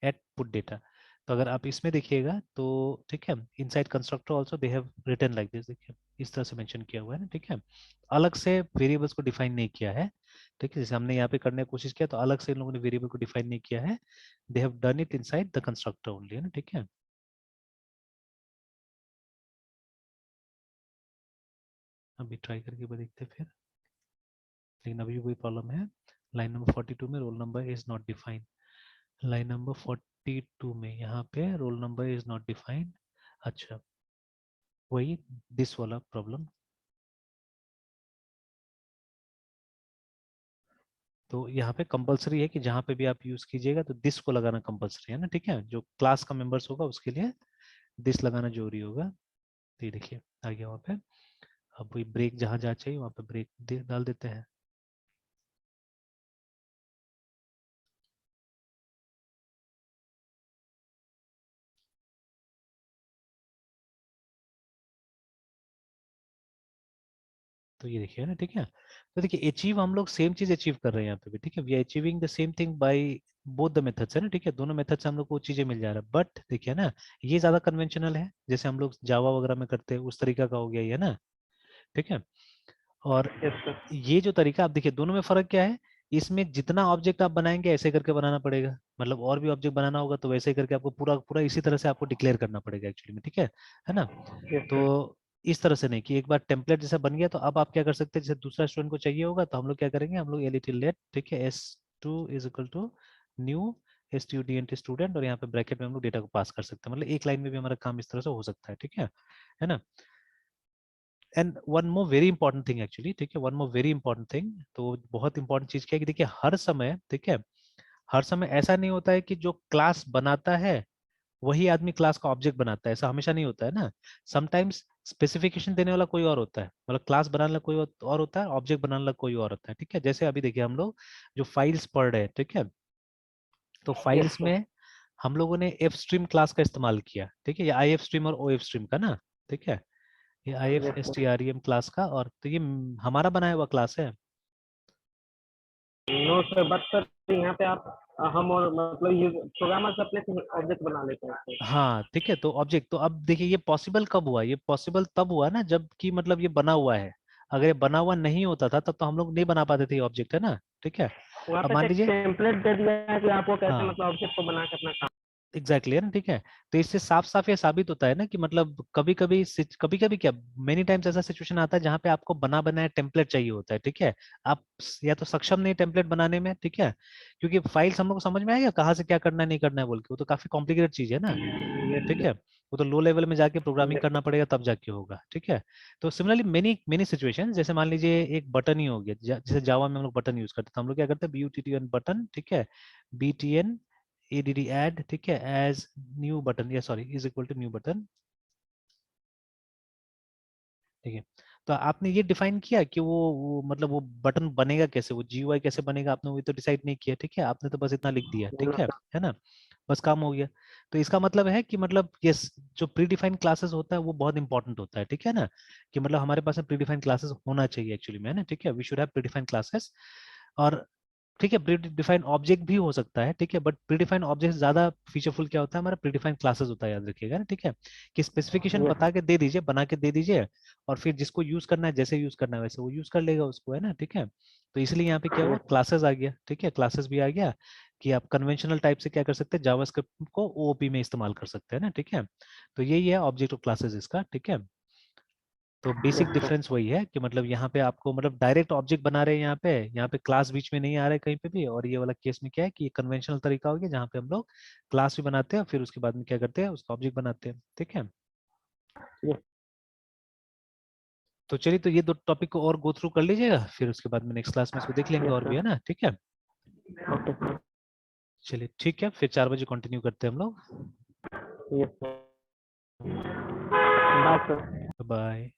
एट पुट डेटा। तो अगर आप इसमें देखिएगा तो ठीक है, inside constructor also they have written like this, देखिए इस तरह से मेंशन किया हुआ है ना, ठीक है। अलग से वेरिएबल्स को डिफाइन नहीं किया है, ठीक है, जैसे हमने यहाँ पे करने की कोशिश किया तो अलग से इन लोगों ने वेरिएबल को डिफाइन नहीं किया है, they have done it inside the constructor only, है ना, ठीक है। अभी ट्राई करके देखते हैं फिर, लेकिन अभी भी वही प्रॉब्लम है। लाइन नंबर 42 में role number is not defined, line number 42 में यहाँ पे role number is not defined. अच्छा, वही दिस वाला प्रॉब्लम। तो यहाँ पे कंपलसरी है कि जहाँ पे भी आप यूज कीजिएगा तो दिस को लगाना कंपलसरी है ना, ठीक है, जो क्लास का मेंबर्स होगा उसके लिए दिस लगाना जरूरी होगा। तो ये देखिए आ गया वहाँ पे। अब वही ब्रेक जहाँ जहाँ चाहिए वहाँ पे ब्रेक डाल देते हैं। तो ये देखिए ना, ठीक है। तो देखिए अचीव हम लोग सेम चीज अचीव कर रहे हैं यहाँ पे भी, ठीक है, we are achieving the same thing by both the methods, है ना, ठीक है, दोनों मेथड से हम लोग को चीजें मिल जा रहा है। बट देखिए ना, ये ज्यादा कन्वेंशनल है, जैसे हम लोग जावा वगैरह में करते हैं उस तरीका का हो गया ये ना, ठीक है। और यस सर। ये जो तरीका आप देखिए, दोनों में फर्क क्या है, इसमें जितना ऑब्जेक्ट आप बनाएंगे ऐसे करके बनाना पड़ेगा, मतलब और भी ऑब्जेक्ट बनाना होगा तो वैसे ही करके आपको पूरा पूरा इसी तरह से आपको डिक्लेयर करना पड़ेगा एक्चुअली में, ठीक है ना। यस तो सर। इस तरह से नहीं कि एक बार टेम्पलेट जैसा बन गया तो अब आप क्या कर सकते हैं, जैसे दूसरा स्टूडेंट को चाहिए होगा तो हम लोग क्या करेंगे, हम लोग एलिटी लेट, ठीक है, S2 is equal to new STUDENT student, और यहाँ पे ब्रैकेट में हम लोग डेटा को पास कर सकते हैं, मतलब एक लाइन में भी हमारा काम इस तरह से हो सकता है, ठीक है ना। And one more very important thing actually, ठीक है, one more very important thing, तो बहुत इंपॉर्टेंट चीज क्या है कि देखिए हर समय, ठीक है, हर समय ऐसा नहीं होता है कि जो क्लास बनाता है वही आदमी क्लास का ऑब्जेक्ट बनाता है, ऐसा हमेशा नहीं होता है ना। समटाइम्स स्पेसिफिकेशन देने वाला कोई और होता है, मतलब क्लास बनाने वाला कोई और होता है, ऑब्जेक्ट बनाने वाला कोई और होता है, ठीक है। जैसे अभी देखिए हम लोग जो फाइल्स पढ़ रहे हैं, ठीक है, तो यस फाइल्स सर। में हम लोगों ने एफ स्ट्रीम क्लास का इस्तेमाल किया, ठीक है, ये आई एफ स्ट्रीम और ओ एफ स्ट्रीम का ना, ठीक है, ये I F yes S T sir. R E M class का, और तो ये हमारा बनाया हुआ क्लास है। नो सर, बट सर यहाँ पे आप हम और मतलब ये प्रोग्रामर्स अपने से ऑब्जेक्ट बना लेते हैं सर। हाँ ठीक है, तो ऑब्जेक्ट, तो अब देखिए ये पॉसिबल कब हुआ, ये पॉसिबल तब हुआ ना जब कि मतलब ये बना हुआ है। अगर ये बना हुआ नहीं होता था तब तो हम लोग नहीं बना पाते थे ये ऑब्जेक्ट, है ना, ठीक है। वहाँ अब पे मान एक लीजिए, टेम्पलेट दे दिया है कि आपको कैसे हाँ मतलब ऑब्जेक्ट को बना के अपना काम। एग्जैक्टली है ना, ठीक है। तो इससे साफ साफ ये साबित होता है ना कि मतलब कभी कभी क्या, मेनी टाइम्स ऐसा सिचुएशन आता है जहाँ पे आपको बना बनाया टेम्पलेट चाहिए होता है, ठीक है। आप या तो सक्षम नहीं टेम्पलेट बनाने में, ठीक है, क्योंकि फाइल्स हम लोग को समझ में आएगा कहाँ से क्या करना है नहीं करना है बोल के, वो तो काफी कॉम्प्लिकेटेड चीज है ना, ठीक है। वो तो लो लेवल में जाके प्रोग्रामिंग यस करना पड़ेगा तब जाके होगा, ठीक है। तो सिमिलरली मेनी मेनी सिचुएशन, जैसे मान लीजिए एक बटन ही हो गया, जैसे जावा में हम लोग बटन यूज करते हैं, तो हम लोग क्या करते हैं, BUTTN बटन, ठीक है, BTN ADD add, ठीक है, एज न्यू बटन, या sorry is equal to new button, ठीक है। तो आपने ये डिफाइन किया कि वो मतलब वो बटन बनेगा कैसे, वो GUI कैसे बनेगा, आपने वो तो डिसाइड नहीं किया, ठीक है, आपने तो बस इतना लिख दिया, ठीक है ना, बस काम हो गया। तो इसका मतलब है कि मतलब ये जो प्री डिफाइंड क्लासेस होता है वो बहुत इंपॉर्टेंट होता है, ठीक है ना, कि मतलब हमारे पास प्री डिफाइंड क्लासेस होना चाहिए एक्चुअली में, है ना, ठीक है, we should have predefined classes. और ठीक है, प्री डिफाइंड ऑब्जेक्ट भी हो सकता है, ठीक है, बट प्री डिफाइंड ऑब्जेक्ट ज्यादा फीचरफुल क्या होता है, हमारा प्री डिफाइंड क्लासेस होता है, याद रखिएगा ना, ठीक है, कि स्पेसिफिकेशन यस। बता के दे दीजिए, बना के दे दीजिए, और फिर जिसको यूज करना है, जैसे यूज करना है वैसे वो यूज कर लेगा उसको, है ना, ठीक है। तो इसलिए यहाँ पे क्या हुआ, क्लासेस आ गया, ठीक है, क्लासेस भी आ गया, कि आप कन्वेंशनल टाइप से क्या कर सकते हैं, जावास्क्रिप्ट को OOP में इस्तेमाल कर सकते हैं ना, ठीक है। तो यही है ऑब्जेक्ट ऑफ क्लासेस इसका, ठीक है। तो बेसिक यस सर। डिफरेंस वही है कि मतलब यहाँ पे आपको मतलब डायरेक्ट ऑब्जेक्ट बना रहे हैं, यहाँ पे क्लास बीच में नहीं आ रहा है कहीं पे भी, और ये वाला केस में क्या है कि कन्वेंशनल तरीका हो गया जहाँ पे हम लोग क्लास भी बनाते हैं, फिर उसके बाद में क्या करते हैं, उसका ऑब्जेक्ट बनाते हैं, ठीक है। यस। तो चलिए, तो ये दो टॉपिक को और गो थ्रू कर लीजिएगा, फिर उसके बाद में नेक्स्ट क्लास में इसको देख लेंगे यस और भी, सर। है ना, ठीक है। Okay sir. चलिए ठीक है, फिर 4 बजे कंटिन्यू करते हैं हम लोग। Yes sir. Bye sir. Bye.